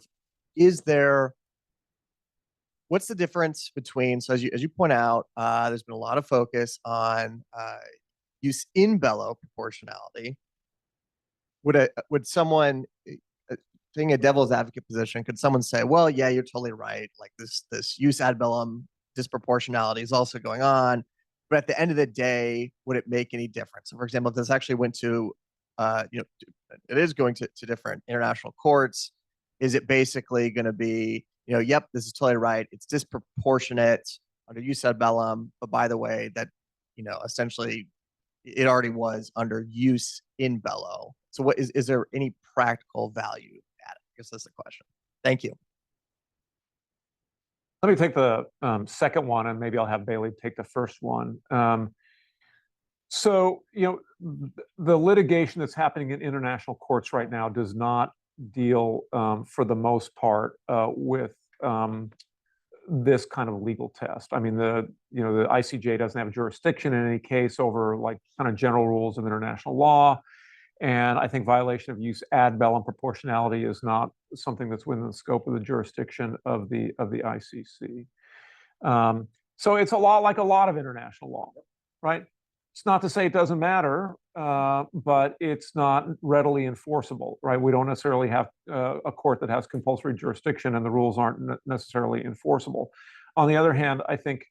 what's the difference between, so as you point out, there's been a lot of focus on use in bello proportionality. Would someone, taking a devil's advocate position, could someone say, well, yeah, you're totally right. Like this use ad bellum disproportionality is also going on. But at the end of the day, would it make any difference? So for example, if this actually went to, it is going to different international courts, is it basically going to be, yep, this is totally right. It's disproportionate under use ad bellum. But by the way, that, essentially it already was under use in bello. So what is there any practical value at it? I guess that's the question. Thank you. Let me take the second one, and maybe I'll have Bailey take the first one. So, the litigation that's happening in international courts right now does not deal, for the most part, with this kind of legal test. I mean, the ICJ doesn't have jurisdiction in any case over like kind of general rules of international law. And I think violation of use ad bellum proportionality is not something that's within the scope of the jurisdiction of the ICC. So it's a lot like a lot of international law, right? It's not to say it doesn't matter, but it's not readily enforceable, right? We don't necessarily have a court that has compulsory jurisdiction, and the rules aren't necessarily enforceable. On the other hand, I think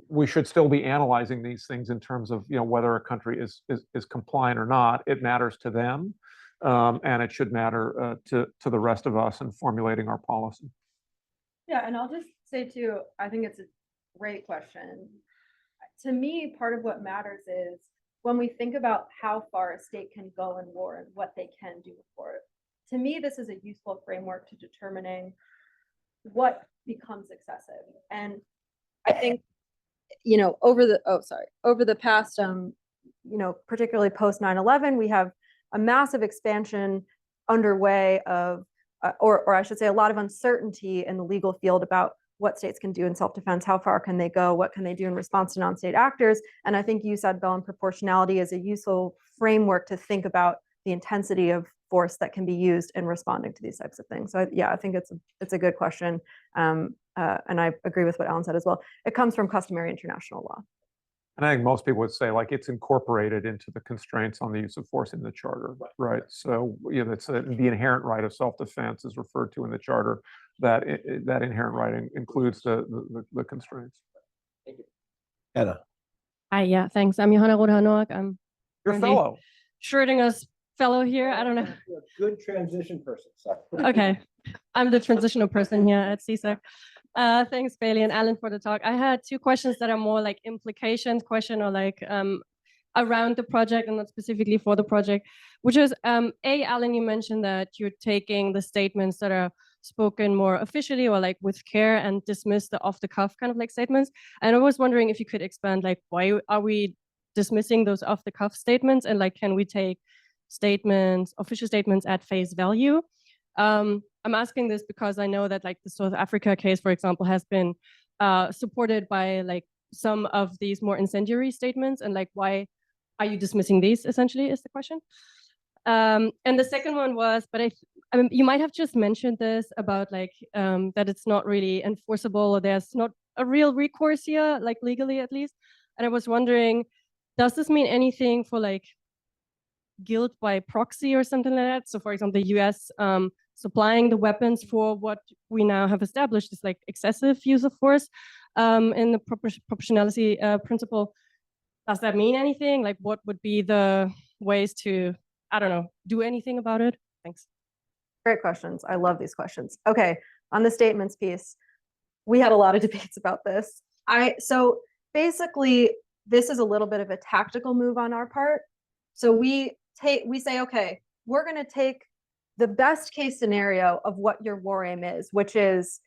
we should still be analyzing these things in terms of whether a country is compliant or not. It matters to them. and it should matter to the rest of us in formulating our policy. Yeah, and I'll just say too, I think it's a great question. To me, part of what matters is when we think about how far a state can go in war and what they can do for it. To me, this is a useful framework to determining what becomes excessive. And I think, over the past, particularly post 9/11, we have a massive expansion underway of, or I should say, a lot of uncertainty in the legal field about what states can do in self-defense, how far can they go, what can they do in response to non-state actors. And I think use ad bellum proportionality is a useful framework to think about the intensity of force that can be used in responding to these types of things. So yeah, I think it's a good question. And I agree with what Alan said as well. It comes from customary international law. And I think most people would say like it's incorporated into the constraints on the use of force in the charter, right? So it's the inherent right of self-defense is referred to in the charter. That inherent right includes the constraints. Thank you. Anna. Hi, yeah, thanks. I'm Johanna Roda-Noack. I'm You're a currently fellow. Schrödinger's fellow here. I don't know. You're a good transition person. Sorry. Okay, I'm the transitional person here at CSAC. Thanks, Bailey and Alan, for the talk. I had two questions that are more like implications question or like around the project and not specifically for the project, which is, Alan, you mentioned that you're taking the statements that are spoken more officially or like with care and dismiss the off-the-cuff kind of like statements. And I was wondering if you could expand, like, why are we dismissing those off-the-cuff statements, and like, can we take official statements at face value? I'm asking this because I know that like the South Africa case, for example, has been supported by like some of these more incendiary statements, and like, why are you dismissing these, essentially, is the question. And the second one was, but I mean, you might have just mentioned this about like that it's not really enforceable, or there's not a real recourse here, like legally at least. And I was wondering, does this mean anything for like guilt by proxy or something like that? So for example, the US supplying the weapons for what we now have established is like excessive use of force in the proportionality principle. Does that mean anything? Like, what would be the ways to, I don't know, do anything about it? Thanks. Great questions. I love these questions. Okay, on the statements piece, we had a lot of debates about this. So basically, this is a little bit of a tactical move on our part. So we say, okay, we're going to take the best case scenario of what your war aim is, which is,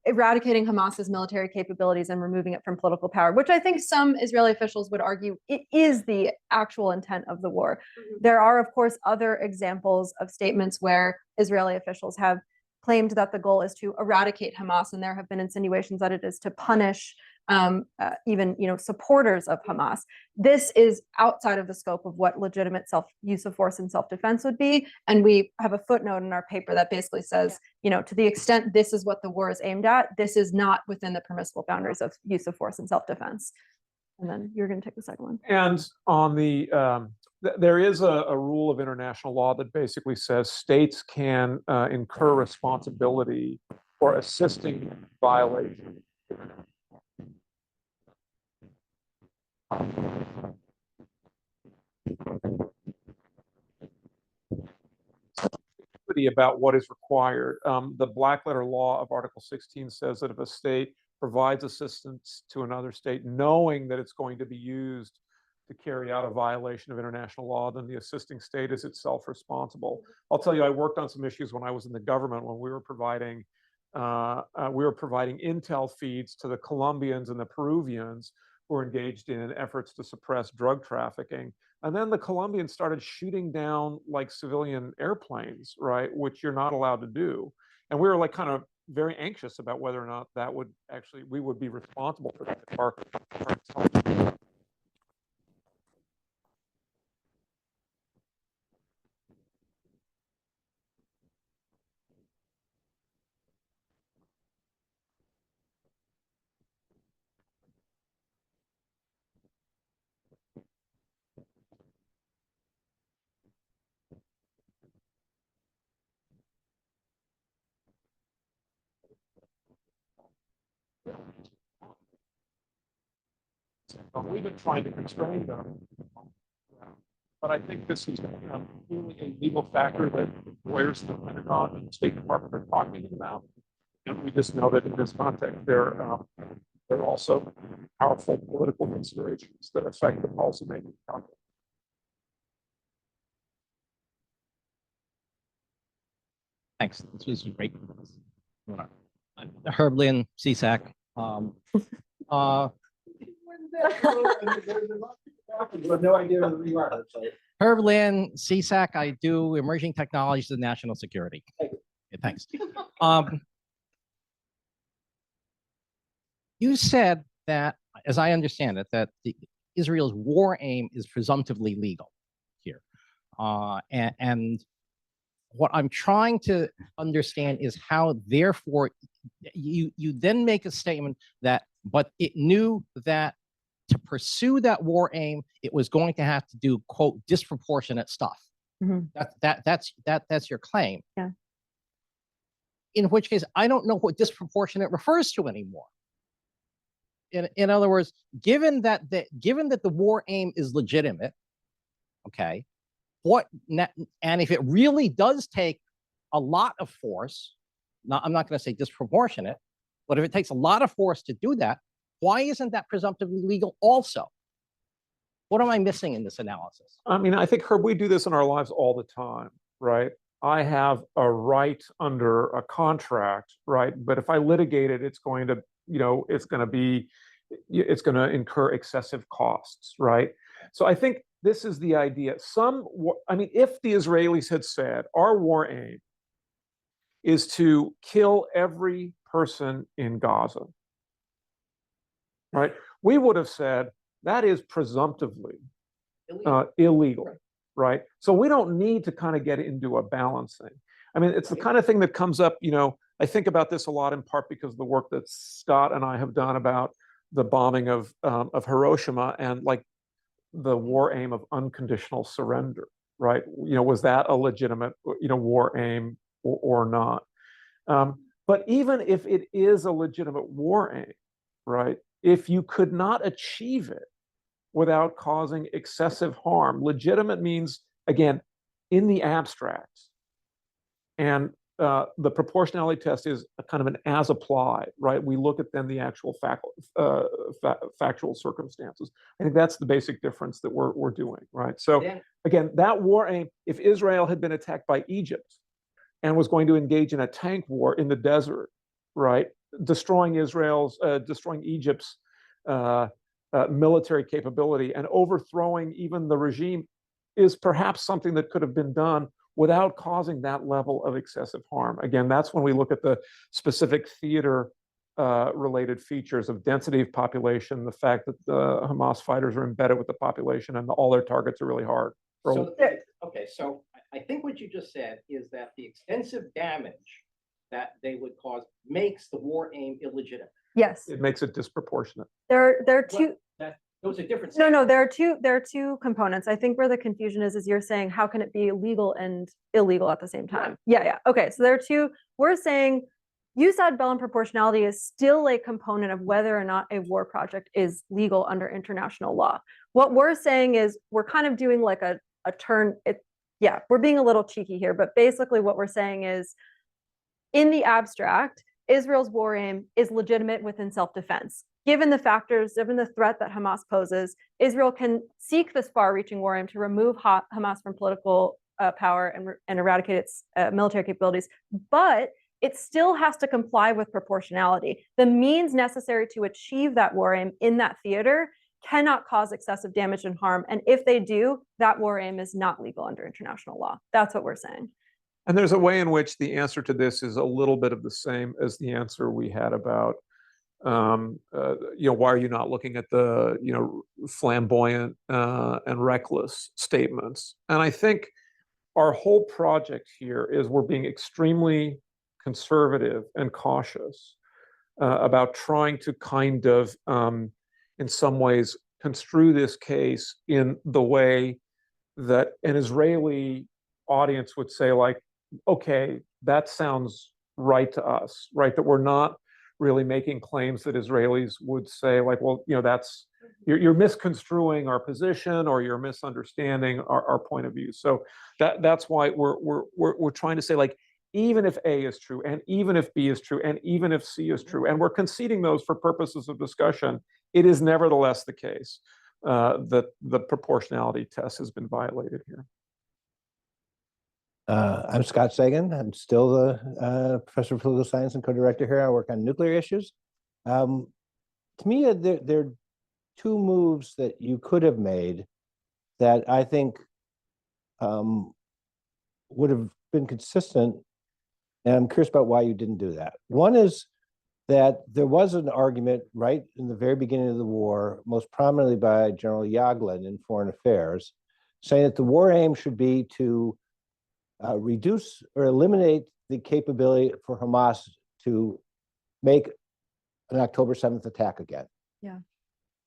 eradicating Hamas's military capabilities and removing it from political power, which I think some Israeli officials would argue it is the actual intent of the war. Mm-hmm. There are, of course, other examples of statements where Israeli officials have claimed that the goal is to eradicate Hamas, and there have been insinuations that it is to punish even supporters of Hamas. This is outside of the scope of what legitimate use of force and self-defense would be, and we have a footnote in our paper that basically says, to the extent this is what the war is aimed at, this is not within the permissible boundaries of use of force and self-defense. And then you're going to take the second one. And on the there is a rule of international law that basically says states can incur responsibility for assisting violation. About what is required. The black letter law of Article 16 says that if a state provides assistance to another state knowing that it's going to be used to carry out a violation of international law, then the assisting state is itself responsible. I'll tell you, I worked on some issues when I was in the government when we were providing intel feeds to the Colombians and the Peruvians who were engaged in efforts to suppress drug trafficking. And then the Colombians started shooting down like civilian airplanes, right, which you're not allowed to do. And we were like kind of very anxious about whether or not that would actually, we would be responsible for that. We've been trying to constrain them. but I think this is really a legal factor that lawyers in the Pentagon and the State Department are talking about. And we just know that in this context, there are also powerful political considerations that affect the policymaking process. Thanks. This was great. Herb Lynn, CSAC. No idea who you are. Herb Lynn, CSAC. I do emerging technologies and national security. Okay, thanks. You said that, as I understand it, that Israel's war aim is presumptively legal here. And what I'm trying to understand is how, therefore, you then make a statement that, but it knew that to pursue that war aim, it was going to have to do, quote, disproportionate stuff. That's your claim. Yeah. In which case, I don't know what disproportionate refers to anymore. In other words, given that the war aim is legitimate, okay, and if it really does take a lot of force, I'm not going to say disproportionate, but if it takes a lot of force to do that, why isn't that presumptively legal also? What am I missing in this analysis? I mean, I think, Herb, we do this in our lives all the time, right? I have a right under a contract, right? But if I litigate it, it's going to, it's going to incur excessive costs, right? So I think this is the idea. If the Israelis had said, our war aim is to kill every person in Gaza, right? We would have said that is presumptively illegal, right? So we don't need to kind of get into a balancing. I mean, it's the kind of thing that comes up, I think about this a lot in part because of the work that Scott and I have done about the bombing of Hiroshima and like the war aim of unconditional surrender, right? Was that a legitimate, war aim or not? But even if it is a legitimate war aim, right? If you could not achieve it without causing excessive harm, legitimate means, again, in the abstract. And the proportionality test is a kind of an as applied, right? We look at then the actual factual circumstances. I think that's the basic difference that we're doing, right? So again, that war aim, if Israel had been attacked by Egypt and was going to engage in a tank war in the desert, right? Destroying Egypt's military capability and overthrowing even the regime is perhaps something that could have been done without causing that level of excessive harm. Again, that's when we look at the specific theater related features of density of population, the fact that the Hamas fighters are embedded with the population and all their targets are really hard. So I think what you just said is that the extensive damage that they would cause makes the war aim illegitimate. Yes. It makes it disproportionate. There are two. Those are different. No, there are two components. I think where the confusion is you're saying how can it be legal and illegal at the same time? Yeah. Okay, so there are two. We're saying you said Bellum proportionality is still a component of whether or not a war project is legal under international law. What we're saying is we're kind of doing like a turn. We're being a little cheeky here, but basically what we're saying is in the abstract, Israel's war aim is legitimate within self-defense. Given the factors, given the threat that Hamas poses, Israel can seek this far-reaching war aim to remove Hamas from political power and eradicate its military capabilities, but it still has to comply with proportionality. The means necessary to achieve that war aim in that theater cannot cause excessive damage and harm, and if they do, that war aim is not legal under international law. That's what we're saying. And there's a way in which the answer to this is a little bit of the same as the answer we had about, why are you not looking at the, flamboyant and reckless statements? And I think our whole project here is we're being extremely conservative and cautious about trying to kind of, in some ways, construe this case in the way that an Israeli audience would say, like, okay, that sounds right to us, right? That we're not really making claims that Israelis would say, like, well, that's you're misconstruing our position, or you're misunderstanding our point of view. So that's why we're trying to say, like, even if A is true, and even if B is true, and even if C is true, and we're conceding those for purposes of discussion, it is nevertheless the case that the proportionality test has been violated here. I'm Scott Sagan. I'm still the professor of political science and co-director here. I work on nuclear issues. To me, there are two moves that you could have made that I think would have been consistent, and I'm curious about why you didn't do that. One is that there was an argument right in the very beginning of the war, most prominently by General Yaglin in Foreign Affairs, saying that the war aim should be to reduce or eliminate the capability for Hamas to make an October 7th attack again. Yeah.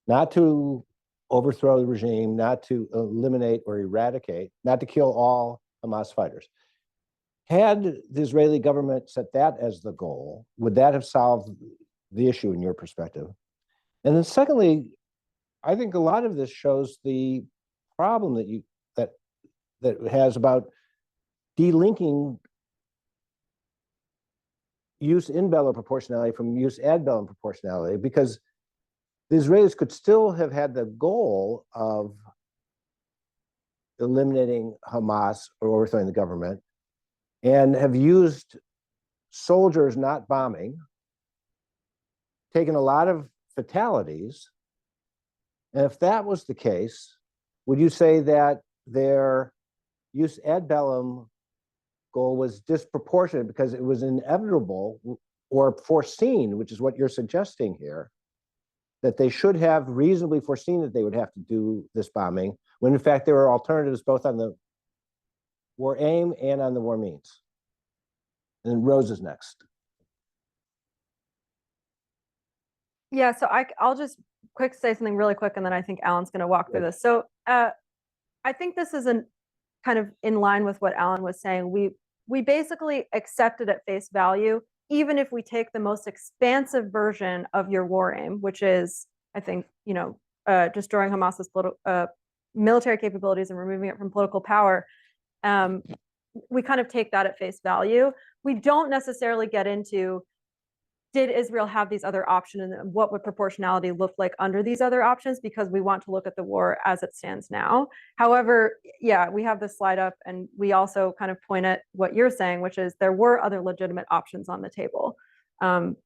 Not to overthrow the regime, not to eliminate or eradicate, not to kill all Hamas fighters. Had the Israeli government set that as the goal, would that have solved the issue in your perspective? And then secondly, I think a lot of this shows the problem that it has about delinking use in bello proportionality from use ad bellum proportionality, because the Israelis could still have had the goal of eliminating Hamas or overthrowing the government, and have used soldiers not bombing, taken a lot of fatalities. And if that was the case, would you say that their use ad bellum goal was disproportionate because it was inevitable or foreseen, which is what you're suggesting here, that they should have reasonably foreseen that they would have to do this bombing, when in fact there were alternatives both on the war aim and on the war means? And then Rose is next. Yeah, so I'll just say something really quick, and then I think Alan's going to walk through this. So I think this is kind of in line with what Alan was saying. We basically accepted at face value, even if we take the most expansive version of your war aim, which is, I think, destroying Hamas's military capabilities and removing it from political power. We kind of take that at face value. We don't necessarily get into, did Israel have these other options, and what would proportionality look like under these other options, because we want to look at the war as it stands now. However, yeah, we have this slide up, and we also kind of point at what you're saying, which is there were other legitimate options on the table. And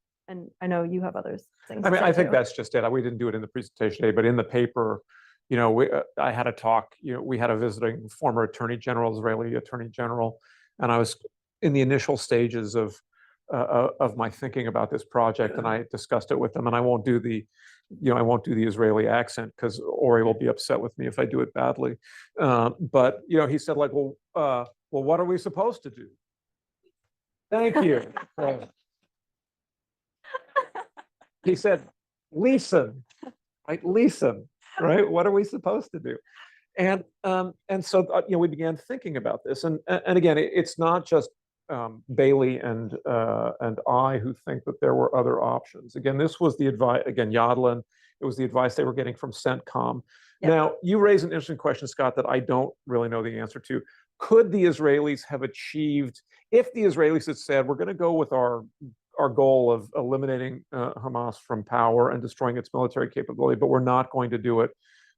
I know you have others things. I mean, to say I think too. that's just it. We didn't do it in the presentation today, but in the paper, I had a talk, we had a visiting former Attorney General, Israeli Attorney General, and I was in the initial stages of my thinking about this project, and I discussed it with them. And I won't do the Israeli accent, because Ori will be upset with me if I do it badly. But he said, like, well, what are we supposed to do? Thank you. He said, listen, right? Listen, right? What are we supposed to do? And so we began thinking about this, and again, it's not just Bailey and I who think that there were other options. Again, this was the advice. Again, Yadlin. It was the advice they were getting from CENTCOM. Yep. Now, you raise an interesting question, Scott, that I don't really know the answer to. Could the Israelis have achieved, if the Israelis had said, we're going to go with our goal of eliminating Hamas from power and destroying its military capability, but we're not going to do it,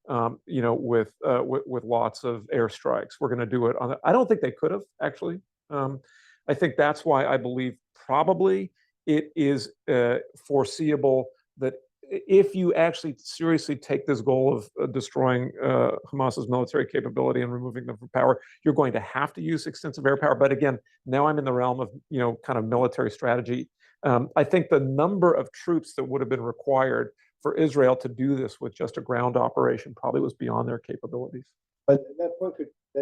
with lots of airstrikes. We're going to do it on. I don't think they could have actually. I think that's why I believe probably it is foreseeable that if you actually seriously take this goal of destroying Hamas's military capability and removing them from power, you're going to have to use extensive air power. But again, now I'm in the realm of kind of military strategy. I think the number of troops that would have been required for Israel to do this with just a ground operation probably was beyond their capabilities. But that point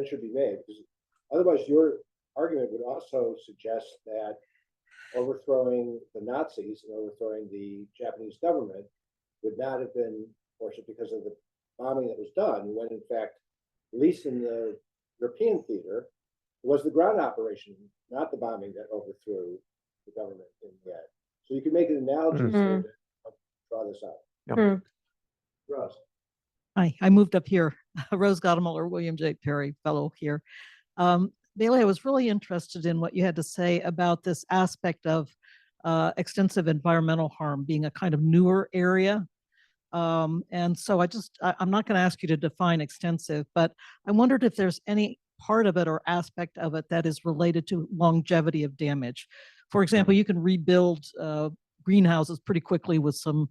should be made, because otherwise your argument would also suggest that overthrowing the Nazis and overthrowing the Japanese government would not have been fortunate because of the bombing that was done, when in fact, at least in the European theater, it was the ground operation, not the bombing, that overthrew the government in the end. So you could make an analogy to draw this out. Yep. Rose. Hi, I moved up here. Rose Gottemuller, William J. Perry Fellow here. Bailey, I was really interested in what you had to say about this aspect of extensive environmental harm being a kind of newer area. And so I'm not going to ask you to define extensive, but I wondered if there's any part of it or aspect of it that is related to longevity of damage. For example, you can rebuild greenhouses pretty quickly with some,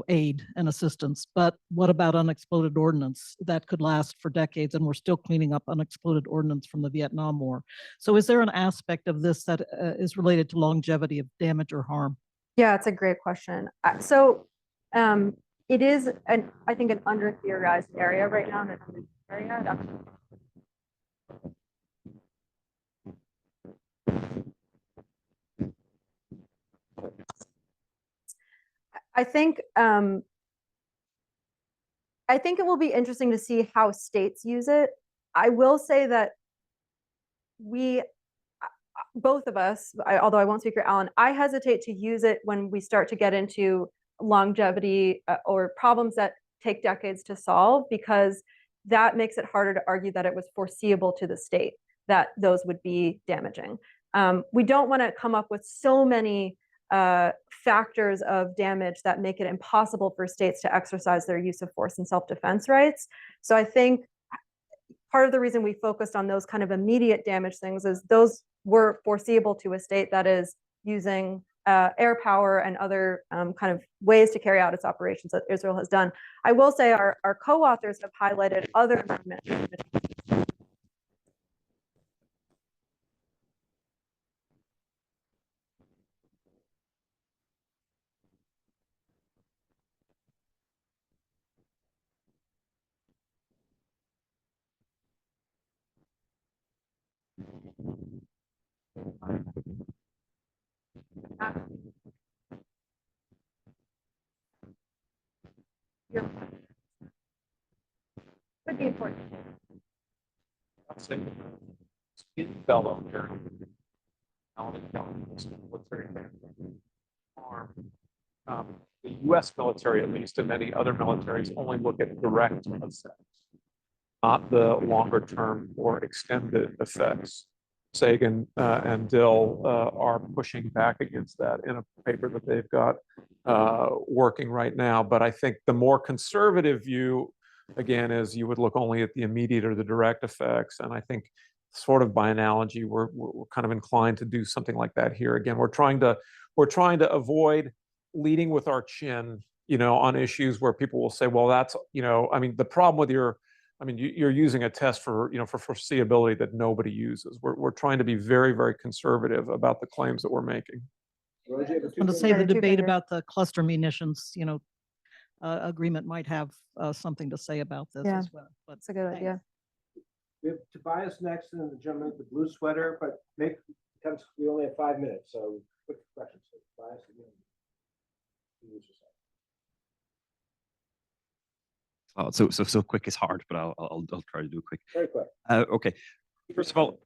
aid and assistance. But what about unexploded ordnance that could last for decades, and we're still cleaning up unexploded ordnance from the Vietnam War? So is there an aspect of this that is related to longevity of damage or harm? Yeah, it's a great question. It is, I think, an under-theorized area right now. I think it will be interesting to see how states use it. I will say that both of us, although I won't speak for Alan, I hesitate to use it when we start to get into longevity or problems that take decades to solve, because that makes it harder to argue that it was foreseeable to the state that those would be damaging. We don't want to come up with so many factors of damage that make it impossible for states to exercise their use of force and self-defense rights. So I think part of the reason we focused on those kind of immediate damage things is those were foreseeable to a state that is using air power and other kind of ways to carry out its operations that Israel has done. I will say our co-authors have highlighted other environmental could be important. In Bellum here, the U.S. military, at least, and many other militaries, only look at direct effects, not the longer-term or extended effects. Sagan and Dill are pushing back against that in a paper that they've got working right now. But I think the more conservative view, again, is you would look only at the immediate or the direct effects. And I think, sort of by analogy, we're kind of inclined to do something like that here. Again, we're trying to avoid leading with our chin, on issues where people will say, well, that's, I mean, the problem with you're using a test for foreseeability that nobody uses. We're trying to be very, very conservative about the claims that we're making. I want to say the debate about the cluster munitions, agreement might have something to say about this as well. But that's a good idea. We have Tobias next, and the gentleman with the blue sweater, but we only have 5 minutes, so quick questions. So Tobias, So quick is hard, but I'll try to do quick. Very quick. Okay. First of all,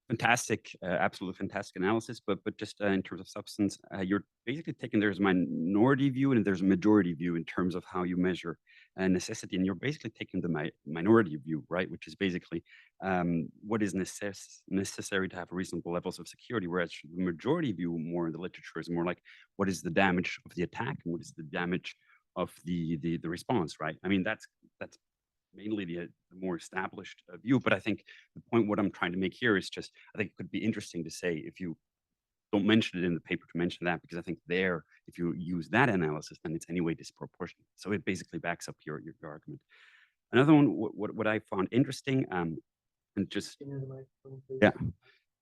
fantastic, absolutely fantastic analysis, but just in terms of substance, you're basically taking there's a minority view and there's a majority view in terms of how you measure necessity, and you're basically taking the minority view, right, which is basically what is necessary to have reasonable levels of security, whereas the majority view more in the literature is more like what is the damage of the attack and what is the damage of the response, right? I mean, that's mainly the more established view, but I think the point what I'm trying to make here is just, I think it could be interesting to say, if you don't mention it in the paper, to mention that, because I think there, if you use that analysis, then it's anyway disproportionate. So it basically backs up your argument. Another one, what I found interesting, and just, yeah.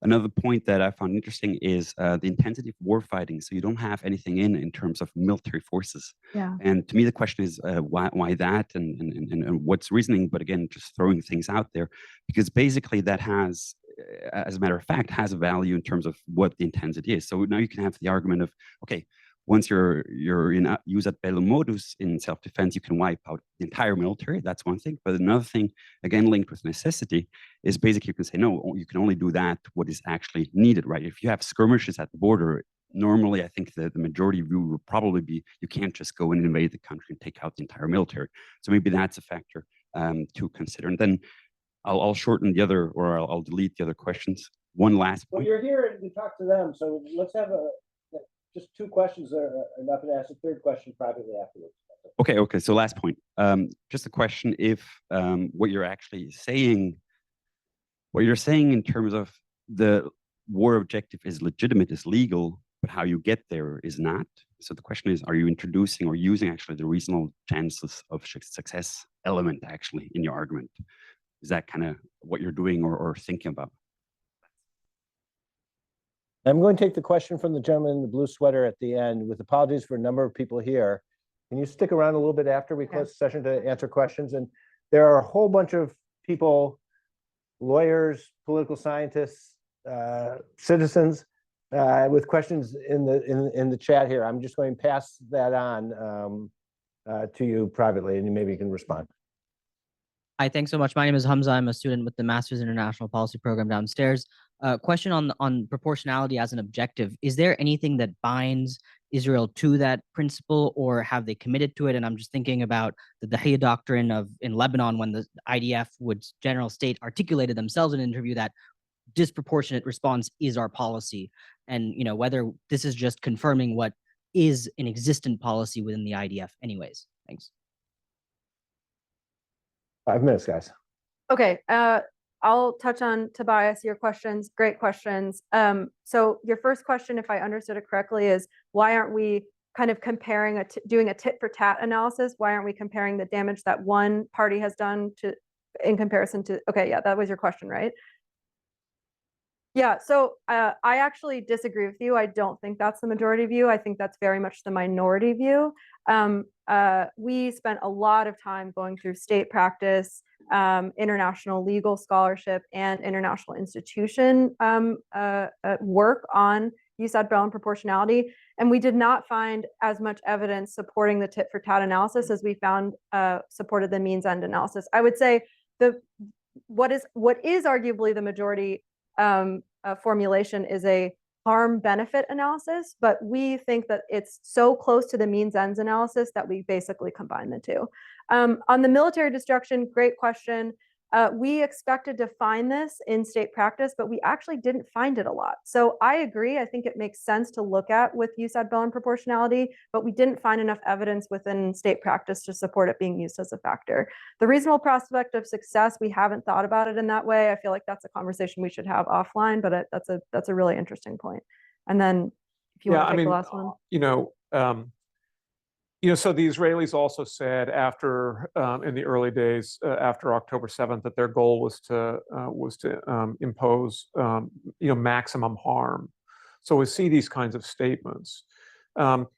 Another point that I found interesting is the intensity of war fighting. So you don't have anything in terms of military forces. Yeah. And to me, the question is why that and what's reasoning, but again, just throwing things out there, because basically that has, as a matter of fact, has a value in terms of what the intensity is. So now you can have the argument of, okay, once you're in use at bello modus in self-defense, you can wipe out the entire military. That's one thing. But another thing, again, linked with necessity, is basically you can say, no, you can only do that what is actually needed, right? If you have skirmishes at the border, normally, I think the majority view would probably be you can't just go and invade the country and take out the entire military. So maybe that's a factor to consider. And then I'll shorten the other, or I'll delete the other questions. One last Well, point. you're here to talk to them, so let's have just two questions are enough, and ask a third question privately afterwards. Okay. So last point. Just a question: if what you're actually saying, what you're saying in terms of the war objective is legitimate, is legal, but how you get there is not. So the question is, are you introducing or using actually the reasonable chances of success element actually in your argument? Is that kind of what you're doing or thinking about? I'm going to take the question from the gentleman in the blue sweater at the end, with apologies for a number of people here. Can you stick around a little bit after we close the session to answer questions? And there are a whole bunch of people, lawyers, political scientists, citizens, with questions in the chat here. I'm just going to pass that on to you privately, and maybe you can respond. Hi, thanks so much. My name is Hamza. I'm a student with the Master's International Policy program downstairs. Question on proportionality as an objective. Is there anything that binds Israel to that principle, or have they committed to it? And I'm just thinking about the Dahiyya doctrine in Lebanon, when the IDF would general state articulated themselves in an interview that disproportionate response is our policy. And whether this is just confirming what is an existent policy within the IDF anyways. Thanks. 5 minutes, guys. Okay, I'll touch on, Tobias, your questions. Great questions. So your first question, if I understood it correctly, is why aren't we kind of comparing, doing a tit for tat analysis? Why aren't we comparing the damage that one party has done in comparison to, okay, yeah, that was your question, right? Yeah, so I actually disagree with you. I don't think that's the majority view. I think that's very much the minority view. We spent a lot of time going through state practice, international legal scholarship, and international institution work on use ad bellum proportionality. And we did not find as much evidence supporting the tit for tat analysis as we found supported the means end analysis. I would say what is arguably the majority formulation is a harm benefit analysis, but we think that it's so close to the means ends analysis that we basically combine the two. On the military destruction, great question. We expected to find this in state practice, but we actually didn't find it a lot. So I agree. I think it makes sense to look at with use ad bellum proportionality, but we didn't find enough evidence within state practice to support it being used as a factor. The reasonable prospect of success, we haven't thought about it in that way. I feel like that's a conversation we should have offline, but that's a really interesting point. And then if you want to take the last one. So the Israelis also said after, in the early days after October 7th, that their goal was to impose, maximum harm. So we see these kinds of statements.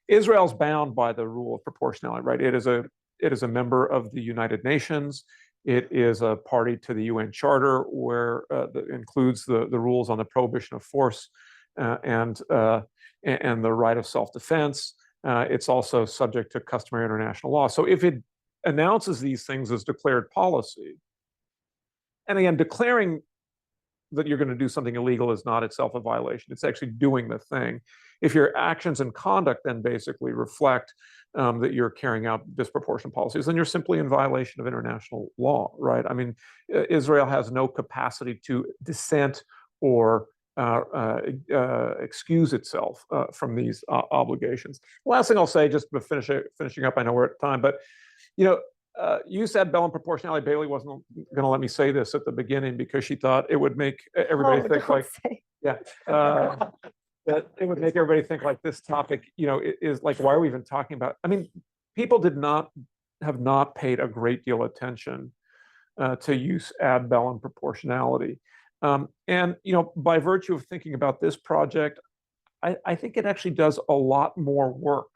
Israel's bound by the rule of proportionality, right? It is a member of the United Nations. It is a party to the UN Charter, where that includes the rules on the prohibition of force and the right of self-defense. It's also subject to customary international law. So if it announces these things as declared policy, and again, declaring that you're going to do something illegal is not itself a violation. It's actually doing the thing. If your actions and conduct then basically reflect that you're carrying out disproportionate policies, then you're simply in violation of international law, right? I mean, Israel has no capacity to dissent or excuse itself from these obligations. Last thing I'll say, just finishing up, I know we're at time, but you said bellum proportionality. Bailey wasn't going to let me say this at the beginning because she thought it would make everybody think like, that it would make everybody think like this topic, is like, why are we even talking about? I mean, people have not paid a great deal of attention to use ad bellum proportionality. And by virtue of thinking about this project, I think it actually does a lot more work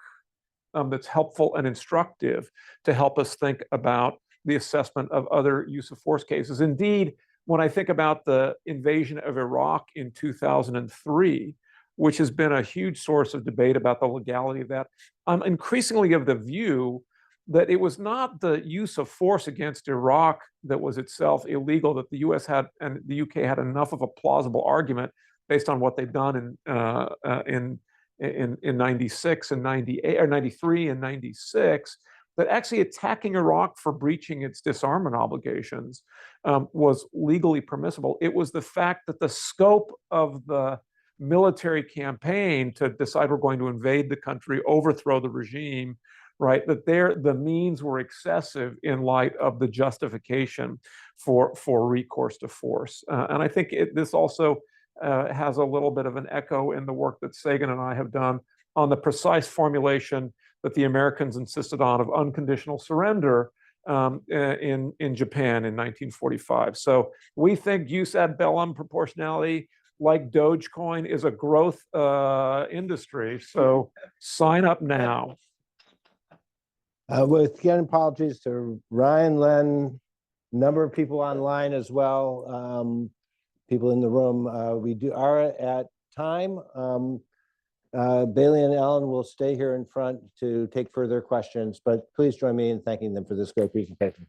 that's helpful and instructive to help us think about the assessment of other use of force cases. Indeed, when I think about the invasion of Iraq in 2003, which has been a huge source of debate about the legality of that, I'm increasingly of the view that it was not the use of force against Iraq that was itself illegal, that the US had and the UK had enough of a plausible argument based on what they've done in 96 and 98 or 93 and 96, that actually attacking Iraq for breaching its disarmament obligations was legally permissible. It was the fact that the scope of the military campaign to decide we're going to invade the country, overthrow the regime, right, that the means were excessive in light of the justification for recourse to force. And I think this also has a little bit of an echo in the work that Sagan and I have done on the precise formulation that the Americans insisted on of unconditional surrender in Japan in 1945. So we think jus ad bellum proportionality, like Dogecoin, is a growth industry. So sign up now. With again, apologies to Ryan, Len, number of people online as well, people in the room. We are at time. Bailey and Ellen will stay here in front to take further questions, but please join me in thanking them for this great presentation.